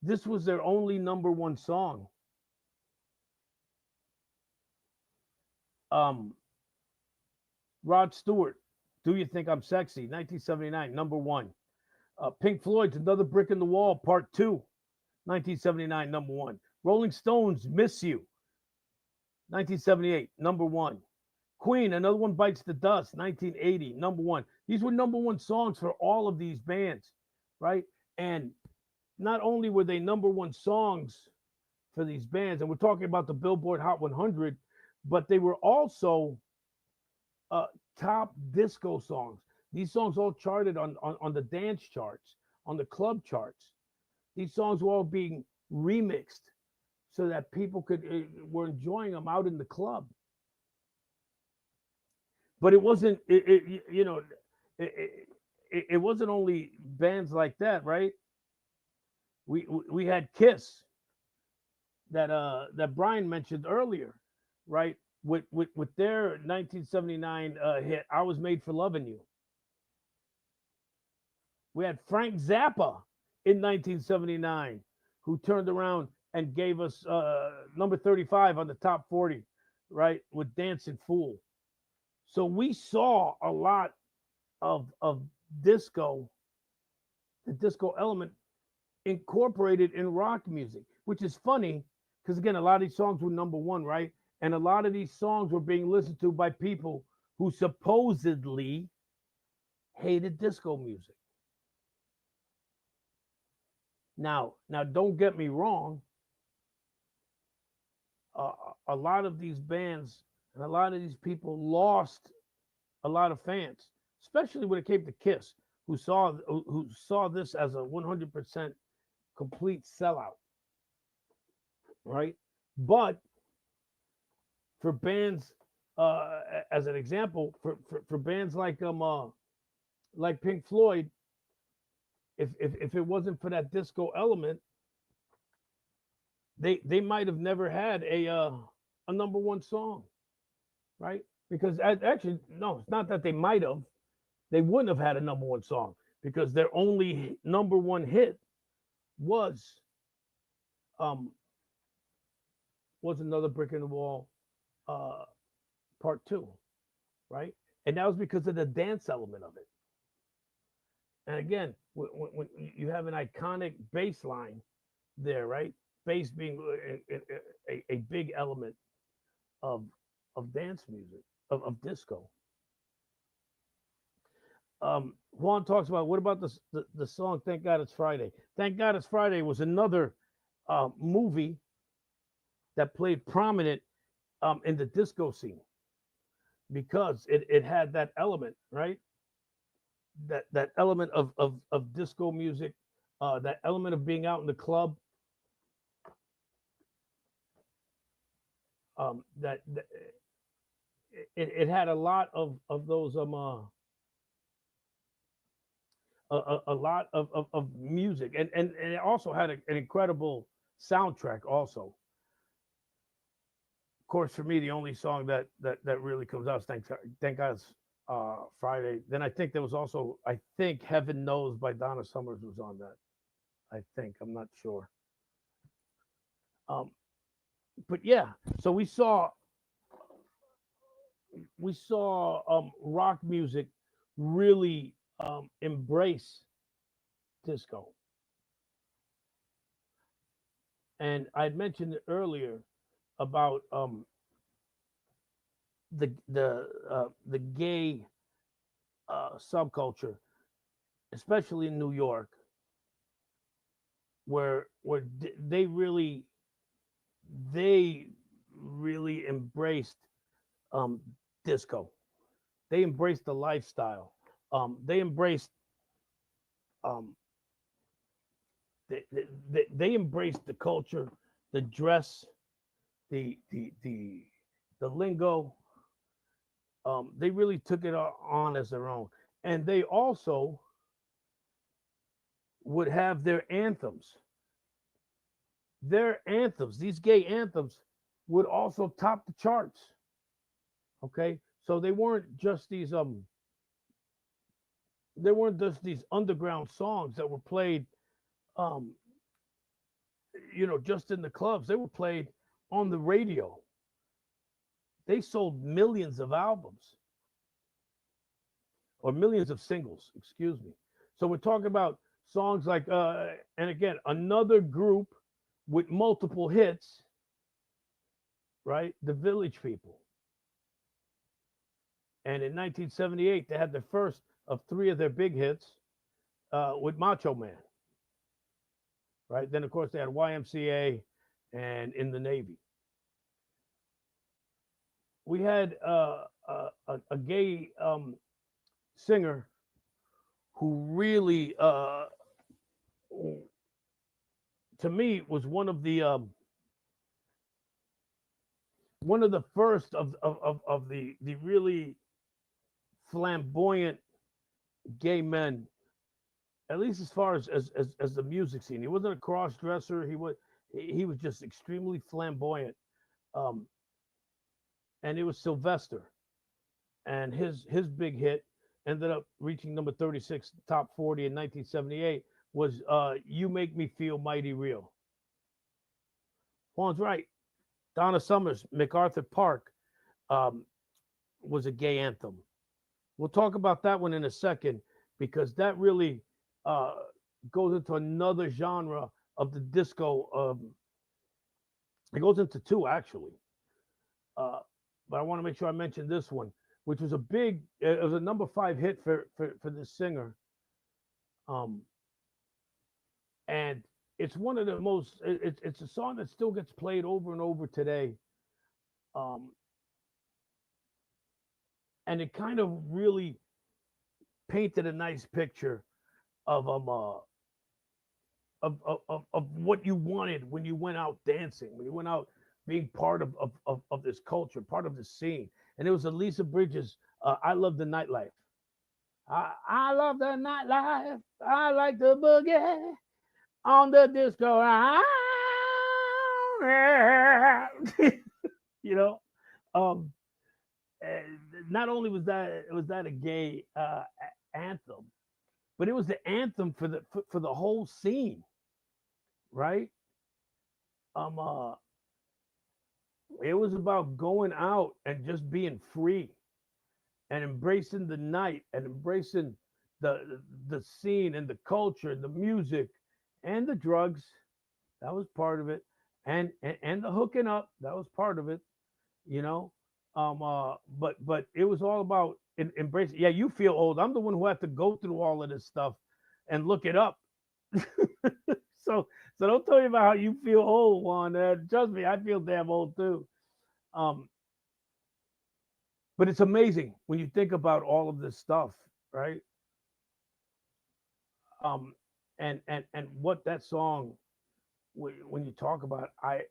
S1: this was their only number one song. Rod Stewart, Do You Think I'm Sexy? 1979, number one. Pink Floyd's Another Brick in the Wall, Part 2, 1979, number one. Rolling Stones, Miss You, 1978, number one. Queen, Another One Bites the Dust, 1980, number one. These were number one songs for all of these bands, right? And not only were they number one songs for these bands, and we're talking about the Billboard Hot 100, but they were also top disco songs. These songs all charted on the dance charts, on the club charts. These songs were all being remixed so that people were enjoying them out in the club. But it wasn't, it wasn't only bands like that, right? We had Kiss. that Brian mentioned earlier, right? With their 1979 hit, "I Was Made for Loving You." We had Frank Zappa in 1979, who turned around and gave us number 35 on the top 40, right, with "Dancing Fool." So we saw a lot of disco, the disco element incorporated in rock music, which is funny because again, a lot of these songs were number one, right? And a lot of these songs were being listened to by people who supposedly hated disco music. Now, don't get me wrong. Uh, a lot of these bands and a lot of these people lost a lot of fans, especially when it came to Kiss, who saw this as a 100% complete sellout, right? But for bands, as an example, for bands like Pink Floyd, if it wasn't for that disco element, they might have never had a number one song, right? Because actually, no, it's not that they might have. They wouldn't have had a number one song because their only number one hit was um was Another Brick in the Wall, uh part two, right? And that was because of the dance element of it. And again, when you have an iconic bass line there, right? Bass being a big element of dance music, of disco. Juan talks about, what about the song "Thank God It's Friday"? "Thank God It's Friday" was another movie that played prominent in the disco scene because it had that element, right? That element of disco music, that element of being out in the club, that it had a lot of those a lot of music, and it also had an incredible soundtrack also. Of course, for me, the only song that really comes out is "Thank God's Friday." Then I think there was also, I think, "Heaven Knows" by Donna Summers was on that. I think, I'm not sure. Um, but yeah, so we saw rock music really embrace disco, and I mentioned earlier about the gay subculture, especially in New York, where they really embraced um, disco. They embraced the lifestyle. They embraced um, they embraced the culture, the dress, the the the the lingo. They really took it on as their own, and they also would have their anthems. Their anthems, these gay anthems, would also top the charts. Okay, so they weren't just these underground songs that were played, um, just in the clubs. They were played on the radio. They sold millions of albums or millions of singles, excuse me. So we're talking about songs like, and again, another group with multiple hits, right? The Village People. And in 1978, they had the first of three of their big hits with Macho Man, right? Then, of course, they had YMCA and In the Navy. We had a gay singer who really, to me, was one of the first of the really flamboyant gay men, at least as far as the music scene. He wasn't a cross dresser. He was just extremely flamboyant. Um, and it was Sylvester, and his big hit ended up reaching number 36 top 40 in 1978 was "You Make Me Feel Mighty Real." Juan's right. Donna Summer's "MacArthur Park" um, was a gay anthem. We'll talk about that one in a second because that really uh, goes into another genre of the disco. It goes into two actually, uh, but I want to make sure I mention this one, which was a big. It was a number five hit for this singer, um, and it's one of the most. It's a song that still gets played over and over today, um, and it kind of really painted a nice picture of of what you wanted when you went out dancing, when you went out being part of this culture, part of the scene. And it was Elisa Bridges. I love the nightlife. I love the nightlife. I like the boogie on the disco. you know, um, and not only was that a gay anthem, but it was the anthem for the whole scene, right? Um, uh, it was about going out and just being free and embracing the night and embracing the scene and the culture and the music and the drugs. That was part of it, and the hooking up. That was part of it. You know, but it was all about embracing. Yeah, you feel old. I'm the one who had to go through all of this stuff and look it up. so so don't tell me about how you feel old, Juan. Trust me, I feel damn old too. Um, but it's amazing when you think about all of this stuff, right? Um, and what that song when you talk about I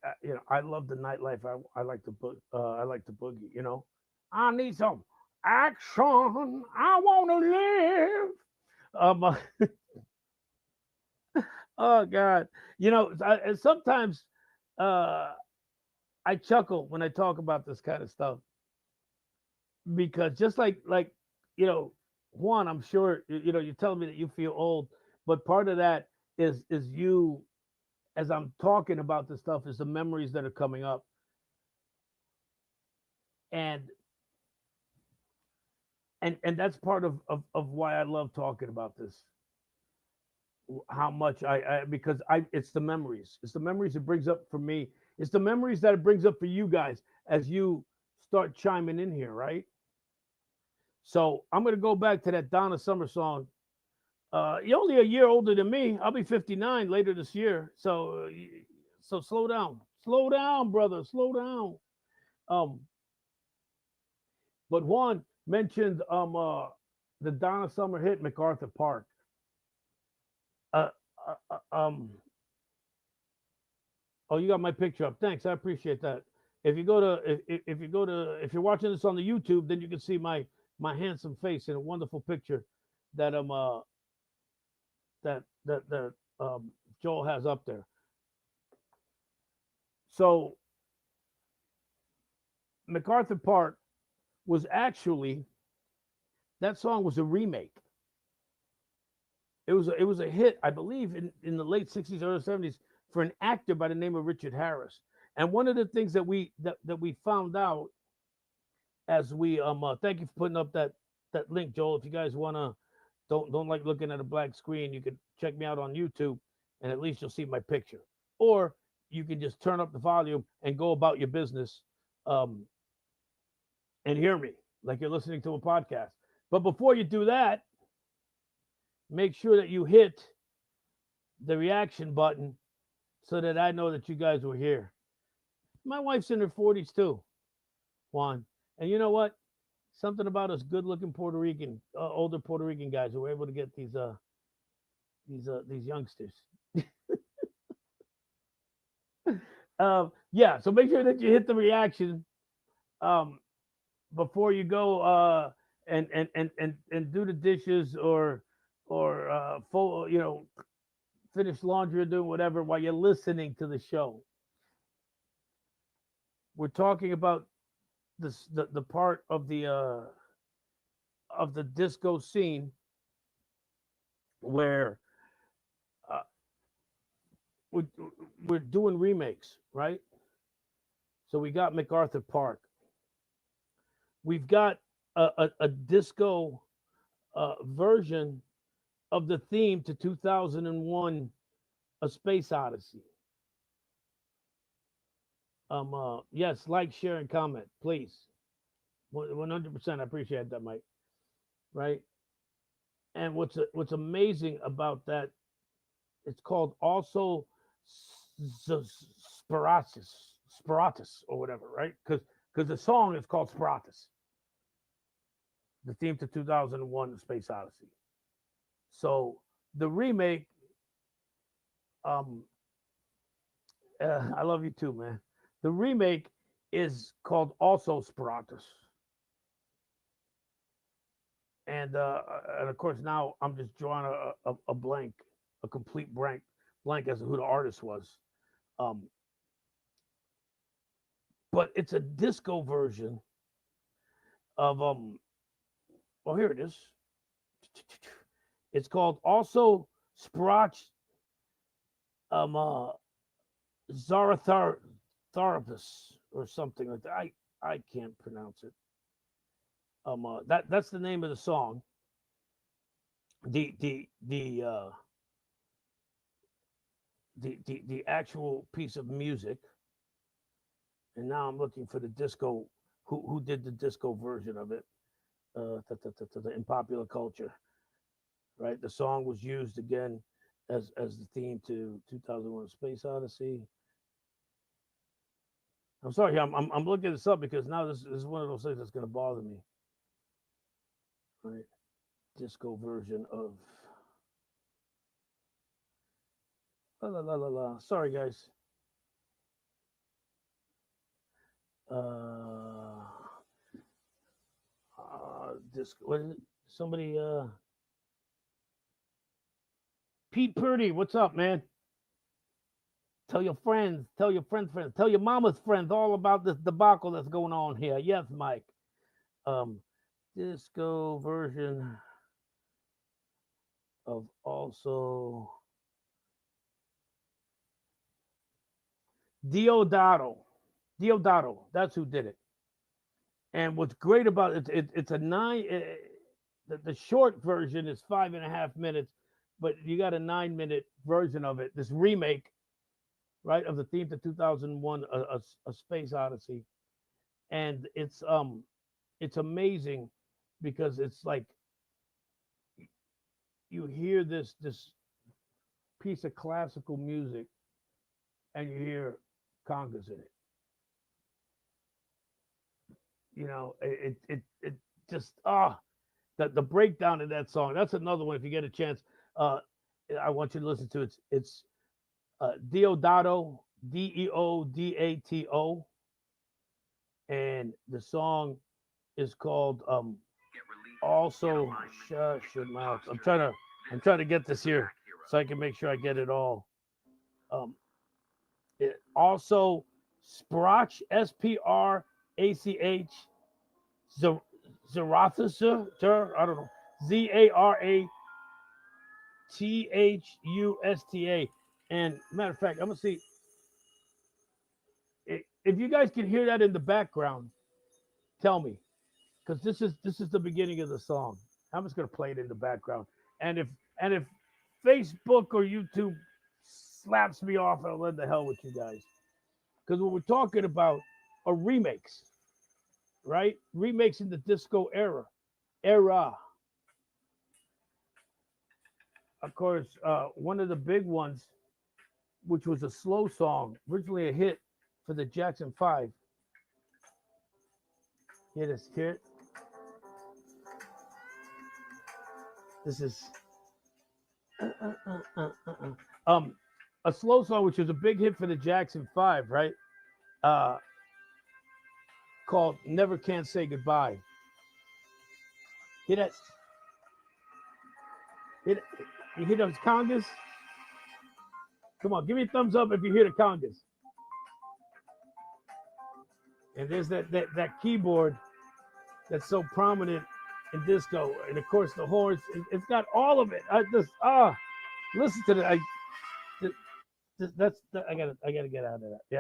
S1: love the nightlife. I like the I like the boogie. You know, I need some action. I want to live. Oh God, you know sometimes uh, I chuckle when I talk about this kind of stuff because just like you know Juan, I'm sure you know you're telling me that you feel old, but part of that is you as I'm talking about this stuff is the memories that are coming up, and and that's part of why I love talking about this. How much I because I it's the memories it brings up for me. It's the memories that it brings up for you guys as you start chiming in here, right? So I'm gonna go back to that Donna Summer song. You're only a year older than me. I'll be 59 later this year. So slow down, brother, slow down. Um, but Juan mentioned the Donna Summer hit MacArthur Park. Uh, uh, oh, you got my picture up. Thanks, I appreciate that. If you go to if you're watching this on the YouTube, then you can see my handsome face in a wonderful picture that that Joel has up there. So MacArthur Park was actually that song was a remake. It was a hit, I believe, in the late '60s, early '70s for an actor by the name of Richard Harris. And one of the things that we found out as we thank you for putting up that link, Joel. If you guys wanna don't like looking at a black screen, you can check me out on YouTube, and at least you'll see my picture. Or you can just turn up the volume and go about your business, um, and hear me like you're listening to a podcast. But before you do that, make sure that you hit the reaction button so that I know that you guys were here. My wife's in her 40s too, Juan. And you know what? Something about us good-looking Puerto Rican, older Puerto Rican guys who were able to get these youngsters. Yeah, so make sure that you hit the reaction um, before you go and do the dishes or you know finish laundry or doing whatever while you're listening to the show. We're talking about the part of the disco scene where uh, we're, we're doing remakes, right? So we got MacArthur Park. We've got a disco version of the theme to 2001 A Space Odyssey. Yes, like, share, and comment, please. 100%. I appreciate that, Mike. Right? And what's amazing about that, it's called also Sparatus or whatever, right? Because the song is called Sparatus, the theme to 2001 The Space Odyssey. So the remake, um, I love you too, man. The remake is called also Sparatus. And of course now I'm just drawing a blank, a complete blank as to who the artist was. Um, but it's a disco version of well, here it is. It's called also Sprach Zaratharathus or something like that. I can't pronounce it. That's the name of the song. The actual piece of music. And now I'm looking for the disco. Who did the disco version of it? In popular culture, right? The song was used again as the theme to 2001: Space Odyssey. I'm sorry, I'm looking this up because now this is one of those things that's going to bother me. Right, disco version of la la la la la. Sorry, guys. Disco. What is it? Somebody. Pete Purdy, what's up, man? Tell your friends, tell your friends, tell your mama's friends all about this debacle that's going on here. Yes, Mike. Disco version of also Diodato. Diodato, that's who did it. And what's great about it, it's a nine. The short version is 5.5 minutes, but you got a 9-minute version of it. This remake, right, of the theme to 2001, a Space Odyssey, and it's amazing because it's like you hear this piece of classical music, and you hear congas in it. You know, it just the breakdown of that song. That's another one. If you get a chance, I want you to listen to it. It's Deodato, Deodato, and the song is called also Shut Your Mouth. I'm trying to get this here so I can make sure I get it all. It also Sprach, Sprach, Zarathustra, I don't know, Zarathustra. And matter of fact, I'm gonna see if you guys can hear that in the background. Tell me, because this is the beginning of the song. I'm just gonna play it in the background, and if Facebook or YouTube slaps me off, I'll let the hell with you guys. Because what we're talking about are remakes, right? Remakes in the disco era. Of course, one of the big ones, which was a slow song, originally a hit for the Jackson 5. Hear this, hear it? This is a slow song, which was a big hit for the Jackson 5, right? Called Never Can Say Goodbye. Hear that? You hear those congas? Come on, give me a thumbs up if you hear the congas. And there's that keyboard that's so prominent in disco, and of course the horns. It's got all of it. I just listen to that. I gotta get out of that. Yeah.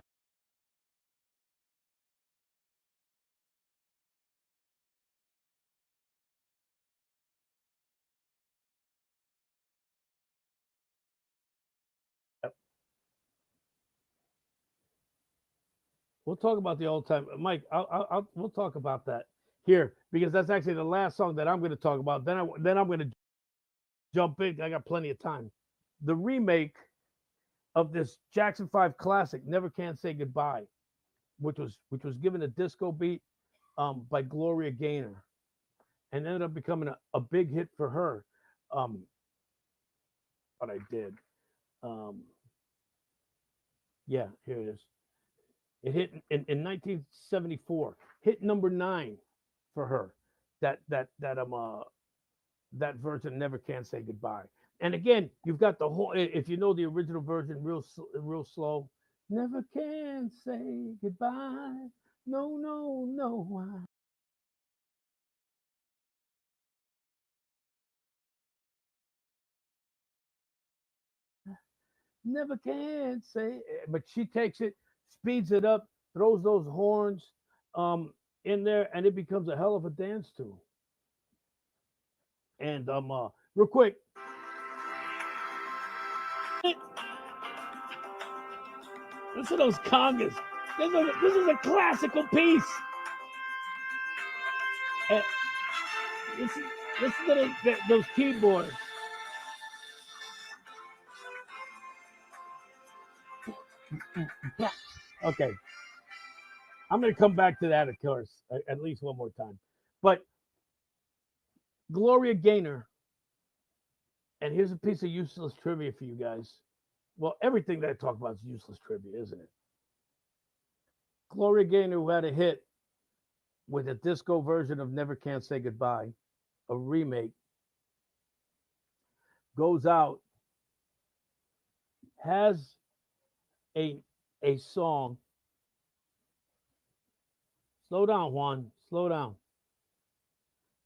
S1: We'll talk about the old time, Mike. We'll talk about that here because that's actually the last song that I'm going to talk about. Then I'm going to jump in. I got plenty of time. The remake of this Jackson 5 classic, "Never Can Say Goodbye," which was given a disco beat by Gloria Gaynor, and ended up becoming a big hit for her. Um, what I did, um, yeah, here it is. It hit in 1974, hit number 9 for her. That version, "Never Can Say Goodbye." And again, you've got the whole. If you know the original version, real slow. Never can say goodbye. No, no, no. Never can say. But she takes it, speeds it up, throws those horns in there, and it becomes a hell of a dance tune. And real quick, listen to those congas. This is a classical piece. And listen, listen to those keyboards. Okay, I'm going to come back to that, of course, at least one more time. But Gloria Gaynor, and here's a piece of useless trivia for you guys. Well, everything that I talk about is useless trivia, isn't it? Gloria Gaynor, who had a hit with a disco version of "Never Can Say Goodbye," a remake, goes out, has a song. Slow down, Juan. Slow down.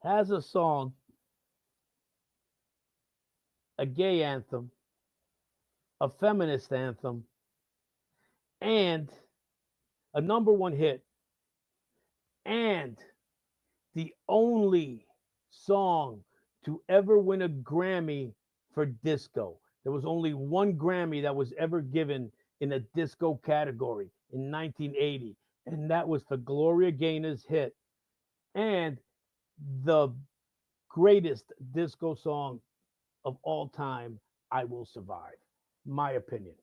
S1: Has a song, a gay anthem, a feminist anthem, and a number 1 hit, and the only song to ever win a Grammy for disco. There was only one Grammy that was ever given in a disco category in 1980, and that was for Gloria Gaynor's hit and the greatest disco song of all time, "I Will Survive." My opinion.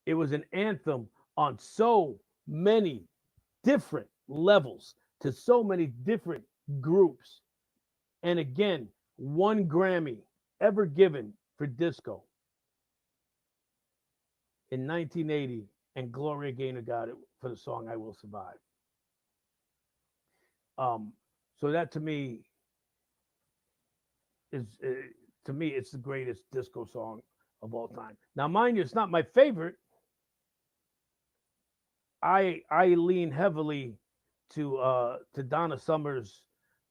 S1: It was an anthem on so many different levels to so many different groups. And again, one Grammy ever given for disco in 1980, and Gloria Gaynor got it for the song "I Will Survive." Um, so that to me, it's the greatest disco song of all time. Now, mind you, it's not my favorite. I lean heavily to Donna Summer's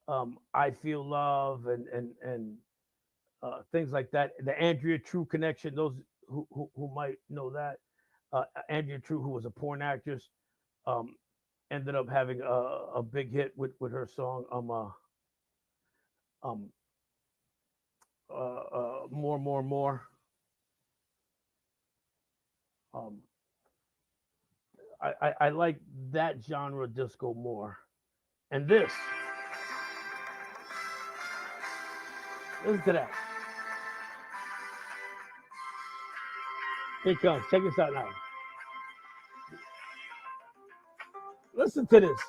S1: "I Feel Love" and things like that. The Andrea True connection. Those who might know that, Andrea True, who was a porn actress, um, ended up having a big hit with her song um more. Um, I like that genre disco more. And this, listen to that. Here it comes. Check this out now. Listen to this.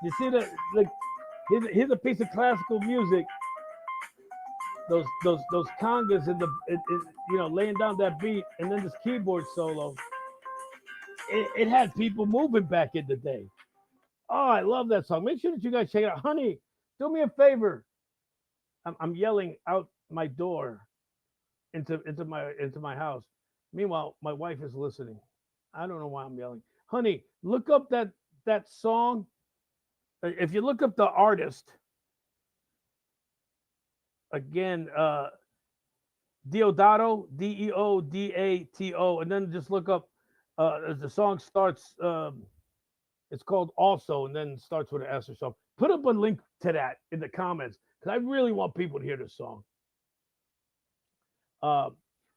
S1: You see here's a piece of classical music. Those congas and laying down that beat, and then this keyboard solo. It had people moving back in the day. Oh, I love that song. Make sure that you guys check it out. Honey, do me a favor. I'm yelling out my door into my house. Meanwhile, my wife is listening. I don't know why I'm yelling. Honey, look up that song. If you look up the artist again, Deodato, Deodato, and then just look up. As the song starts, it's called Also, and then starts with an S or something. Put up a link to that in the comments because I really want people to hear this song. Uh,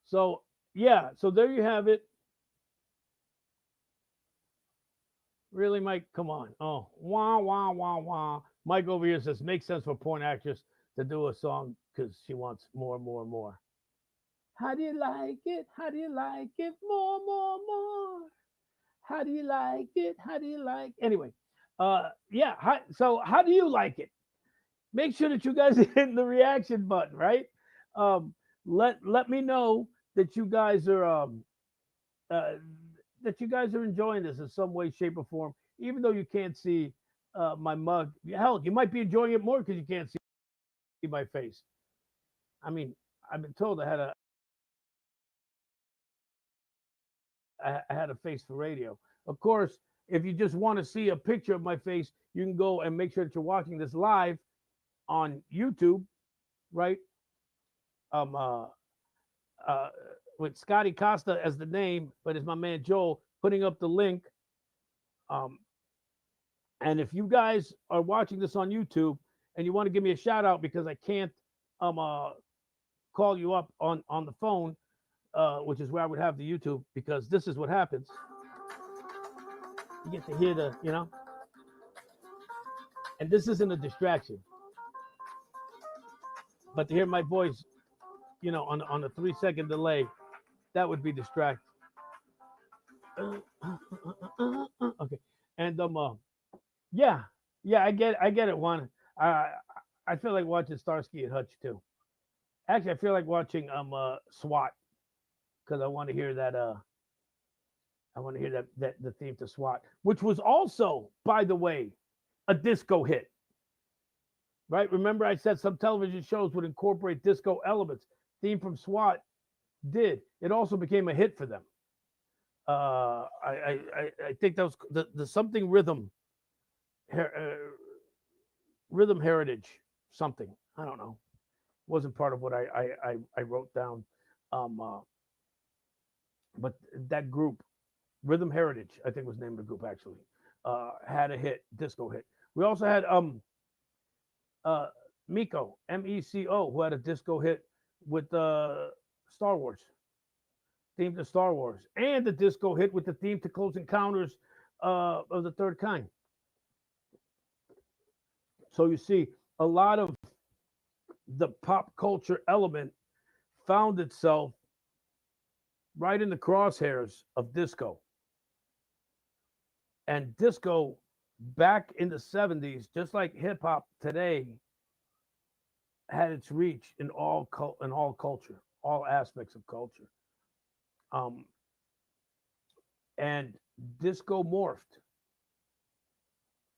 S1: so yeah, so there you have it. Really, Mike? Come on. Oh, wah wah wah wah. Mike over here says makes sense for porn actress to do a song because she wants more, more, more. How do you like it? How do you like it? More, more, more. How do you like it? How do you like? Anyway, yeah. So how do you like it? Make sure that you guys hit the reaction button, right? Um, let me know that you guys are uh, enjoying this in some way, shape, or form. Even though you can't see my mug, hell, you might be enjoying it more because you can't see my face. I mean, I've been told I had a face for radio. Of course, if you just want to see a picture of my face, you can go and make sure that you're watching this live on YouTube, right? Um, uh, uh, with Scotty Costa as the name, but it's my man Joel putting up the link. Um, and if you guys are watching this on YouTube and you want to give me a shout out because I can't um uh, call you up on the phone, which is where I would have the YouTube, because this is what happens. You get to hear and this isn't a distraction, but to hear my voice, on a 3 second delay, that would be distracting. Okay, and yeah, yeah, I get it. One, I I feel like watching Starsky and Hutch too. Actually, I feel like watching SWAT because I want to hear that the theme to SWAT, which was also, by the way, a disco hit. Right? Remember, I said some television shows would incorporate disco elements. Theme from SWAT did. It also became a hit for them. I think that was the something uh, rhythm heritage something. I don't know. Wasn't part of what I wrote down. Um, uh, but that group, Rhythm Heritage, I think was the name of the group actually, had a hit, disco hit. We also had uh, Miko, Meco, who had a disco hit with Star Wars, theme to Star Wars, and the disco hit with the theme to Close Encounters of the Third Kind. So you see, a lot of the pop culture element found itself right in the crosshairs of disco. And disco back in the 70s, just like hip hop today, had its reach in all culture, all aspects of culture. Um, and disco morphed.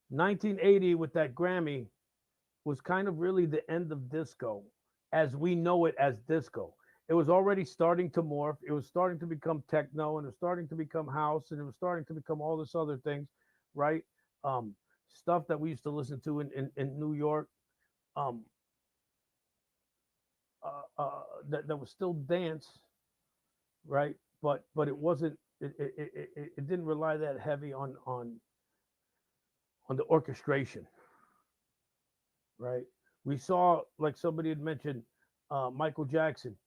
S1: 1980 with that Grammy was kind of really the end of disco as we know it as disco. It was already starting to morph. It was starting to become techno, and it was starting to become house, and it was starting to become all this other things, right? Um, Stuff that we used to listen to in New York, um, that was still dance, right? But it wasn't. It didn't rely that heavy on the orchestration, right? We saw, like somebody had mentioned, Michael Jackson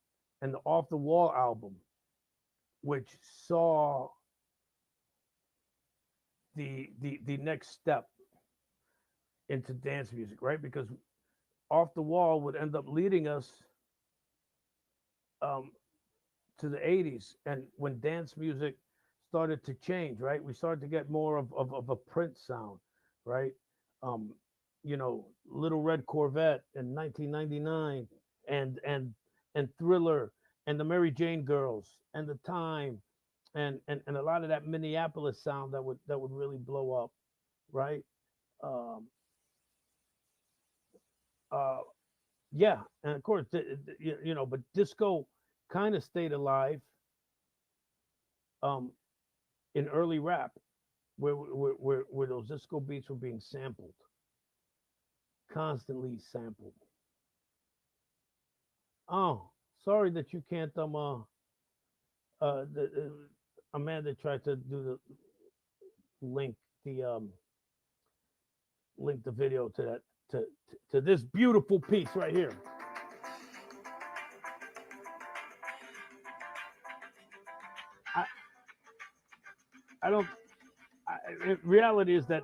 S1: and the Off the Wall album, which saw the next step into dance music, right? Because Off the Wall would end up leading us um, to the 80s, and when dance music started to change, right? We started to get more of a Prince sound, right? Um, Little Red Corvette in 1999, and Thriller, and the Mary Jane Girls, and the Time, and a lot of that Minneapolis sound that would really blow up, right? Um, uh, yeah, and of course, you know, but disco kind of stayed alive um, in early rap, where those disco beats were being sampled, constantly sampled. Oh, sorry that you can't Amanda tried to do the link the link the video to that to this beautiful piece right here. I I don't. Reality is that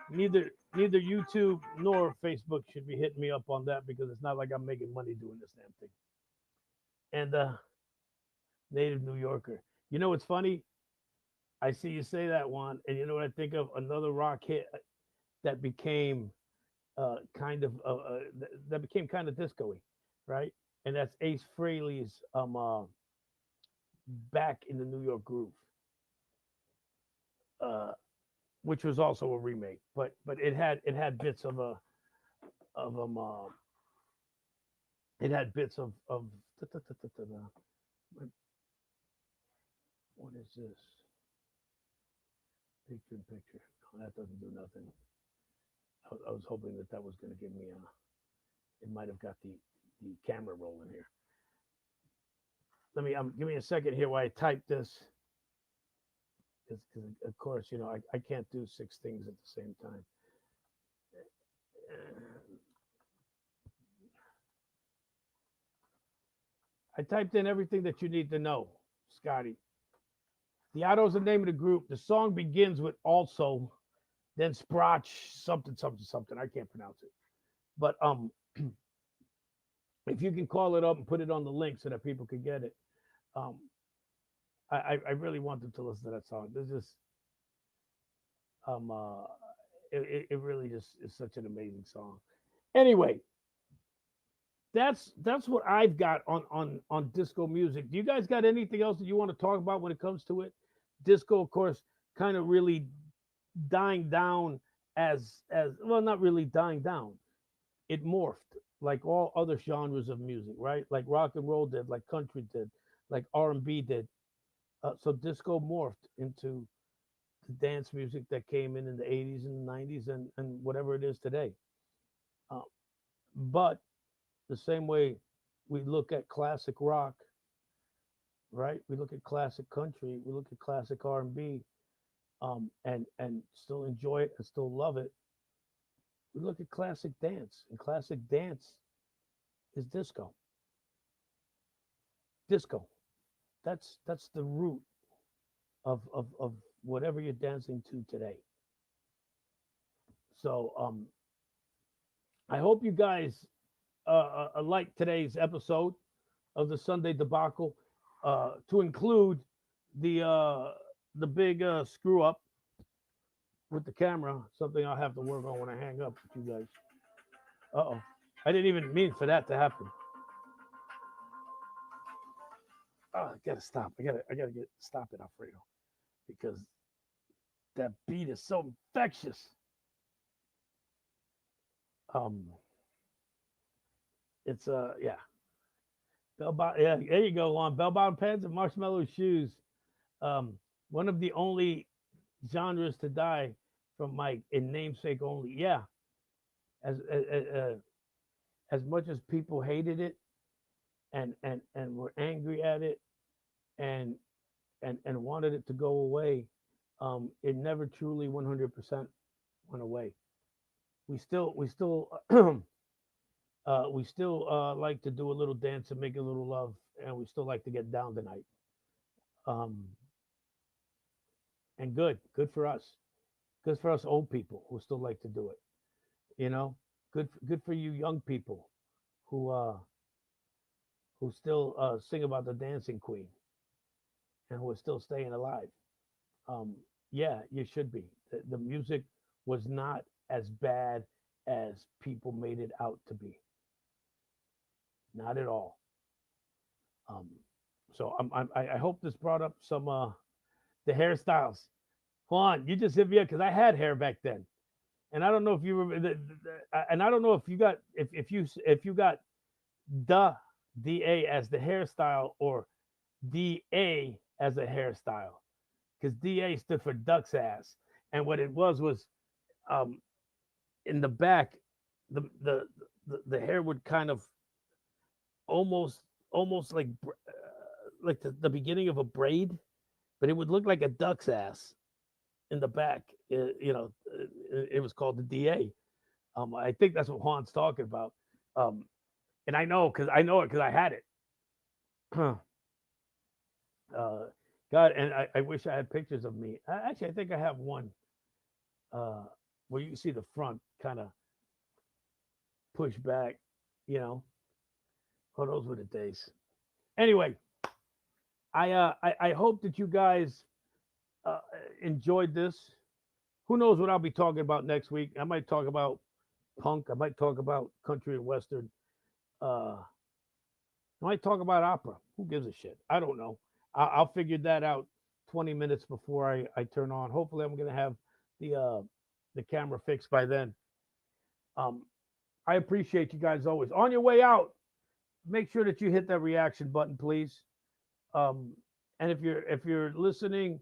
S1: neither YouTube nor Facebook should be hitting me up on that because it's not like I'm making money doing this damn thing. And native New Yorker. You know what's funny? I see you say that one, and you know what I think of? Another rock hit that became that became kind of disco-y, right? And that's Ace Frehley's "Back in the New York Groove," uh, which was also a remake, but it had bits of a of it had bits of what is this picture in picture? Oh, that doesn't do nothing. I was hoping that that was going to give me a. It might have got the camera rolling here. Let me give me a second here while I type this, because of course you know I can't do six things at the same time. I typed in everything that you need to know, Scotty. The Otto's the name of the group. The song begins with also, then Sprotch something something something. I can't pronounce it, but if you can call it up and put it on the link so that people can get it, um, I really want them to listen to that song. This is um uh, it really just is such an amazing song. Anyway, that's what I've got on disco music. Do you guys got anything else that you want to talk about when it comes to it? Disco, of course, kind of really dying down as well, not really dying down. It morphed like all other genres of music, right? Like rock and roll did, like country did, like R&B did. So disco morphed into the dance music that came in the 80s and 90s and whatever it is today. Uh, but the same way we look at classic rock, right? We look at classic country, we look at classic R&B, and still enjoy it and still love it. We look at classic dance, and classic dance is disco. Disco. That's the root of whatever you're dancing to today. So I hope you guys like today's episode of the Sunday Debacle, to include the uh, the big screw up with the camera. Something I'll have to work on when I hang up with you guys. Uh-oh, I didn't even mean for that to happen. Oh, I gotta stop. I gotta get stop it, Alfredo, because that beat is so infectious. Um, it's yeah, bell bottom. Yeah, there you go. On bell bottom pants and marshmallow shoes. Um, one of the only genres to die from Mike in namesake only. Yeah, as as much as people hated it and were angry at it and and wanted it to go away, it never truly 100% went away. We still like to do a little dance and make a little love, and we still like to get down tonight. Um, and good for us. Good for us old people who still like to do it. You know, good for you young people who still sing about the dancing queen and who are still staying alive. Um, yeah, you should be. The music was not as bad as people made it out to be. Not at all. Um, so I hope this brought up some the hairstyles. Juan, you just hit me up because I had hair back then. And I don't know if you remember, and I don't know if you got if you got the DA as the hairstyle or DA as a hairstyle, because DA stood for duck's ass, and what it was um, in the back, the hair would kind of almost almost like the beginning of a braid, but it would look like a duck's ass in the back. It was called the DA. I think that's what Juan's talking about. Um, and I know it because I had it. God, and I wish I had pictures of me. Actually, I think I have one uh, where you can see the front kind of push back. You know, oh, those were the days. Anyway, I hope that you guys uh, enjoyed this. Who knows what I'll be talking about next week? I might talk about punk. I might talk about country and western. Uh, I might talk about opera. Who gives a shit? I don't know. I'll figure that out 20 minutes before I turn on. Hopefully, I'm going to have the camera fixed by then. Um, I appreciate you guys always. On your way out, make sure that you hit that reaction button, please. Um, and if you're listening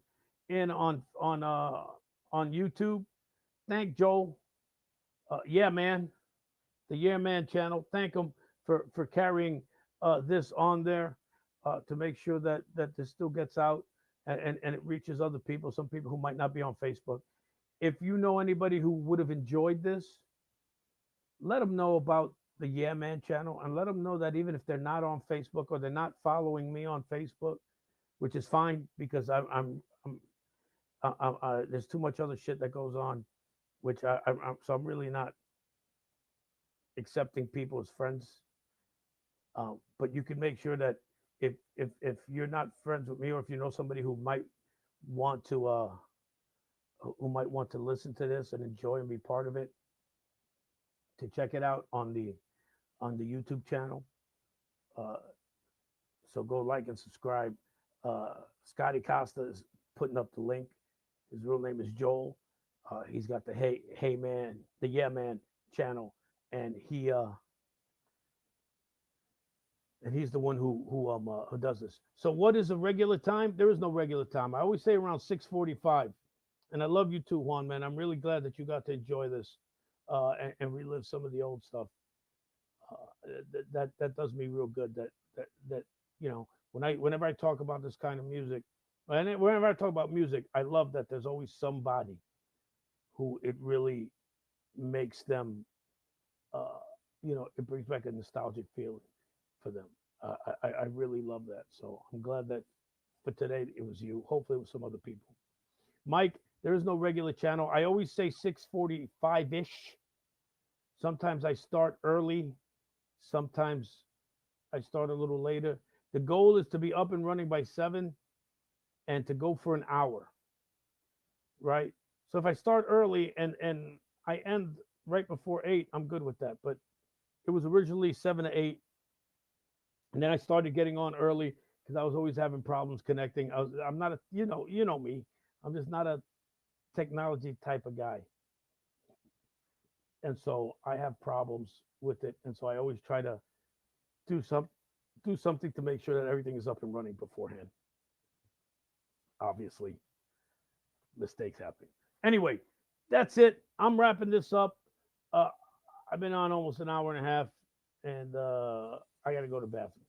S1: in on YouTube, thank Joel. Yeah, man, the Yeah Man channel. Thank him for carrying this on there to make sure that this still gets out and it reaches other people. Some people who might not be on Facebook. If you know anybody who would have enjoyed this, let them know about the Yeah Man channel, and let them know that even if they're not on Facebook or they're not following me on Facebook, which is fine because there's too much other shit that goes on, which I'm really not accepting people as friends. But you can make sure that if you're not friends with me, or if you know somebody want to uh, who might want to listen to this and enjoy and be part of it, to check it out on the YouTube channel. Uh, so go like and subscribe. Scotty Costa is putting up the link. His real name is Joel. He's got the Hey Man, the Yeah Man channel, and he's the one who does this. So what is a regular time? There is no regular time. I always say around 6:45. And I love you too, Juan, man. I'm really glad that you got to enjoy this and relive some of the old stuff. That does me real good. That whenever I talk about this kind of music, and whenever I talk about music, I love that there's always somebody who it really makes them. Uh, it brings back a nostalgic feeling for them. I really love that. So I'm glad that for today it was you. Hopefully it was some other people. Mike, there is no regular channel. I always say 6:45 ish. Sometimes I start early. Sometimes I start a little later. The goal is to be up and running by 7 and to go for an hour, right? So if I start early and I end right before 8, I'm good with that. But it was originally 7 to 8, and then I started getting on early because I was always having problems connecting. I'm not a you know me. I'm just not a technology type of guy, and so I have problems with it. And so I always try to do some do something to make sure that everything is up and running beforehand. Obviously, mistakes happen. Anyway, that's it. I'm wrapping this up. Uh, I've been on almost an hour and a half, and I got to go to the bathroom.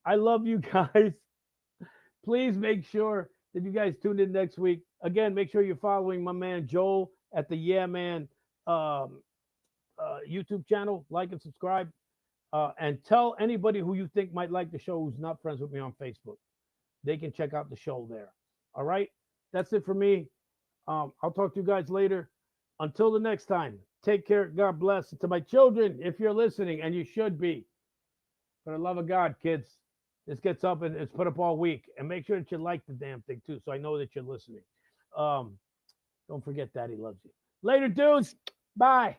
S1: I love you guys. Please make sure that you guys tune in next week. Again, make sure you're following my man Joel at the Yeah Man um, YouTube channel. Like and subscribe. And tell anybody who you think might like the show who's not friends with me on Facebook. They can check out the show there. All right? That's it for me. I'll talk to you guys later. Until the next time, take care. God bless. And to my children, if you're listening, and you should be, for the love of God, kids, this gets up and it's put up all week. And make sure that you like the damn thing, too, so I know that you're listening. Don't forget Daddy loves you. Later, dudes. Bye.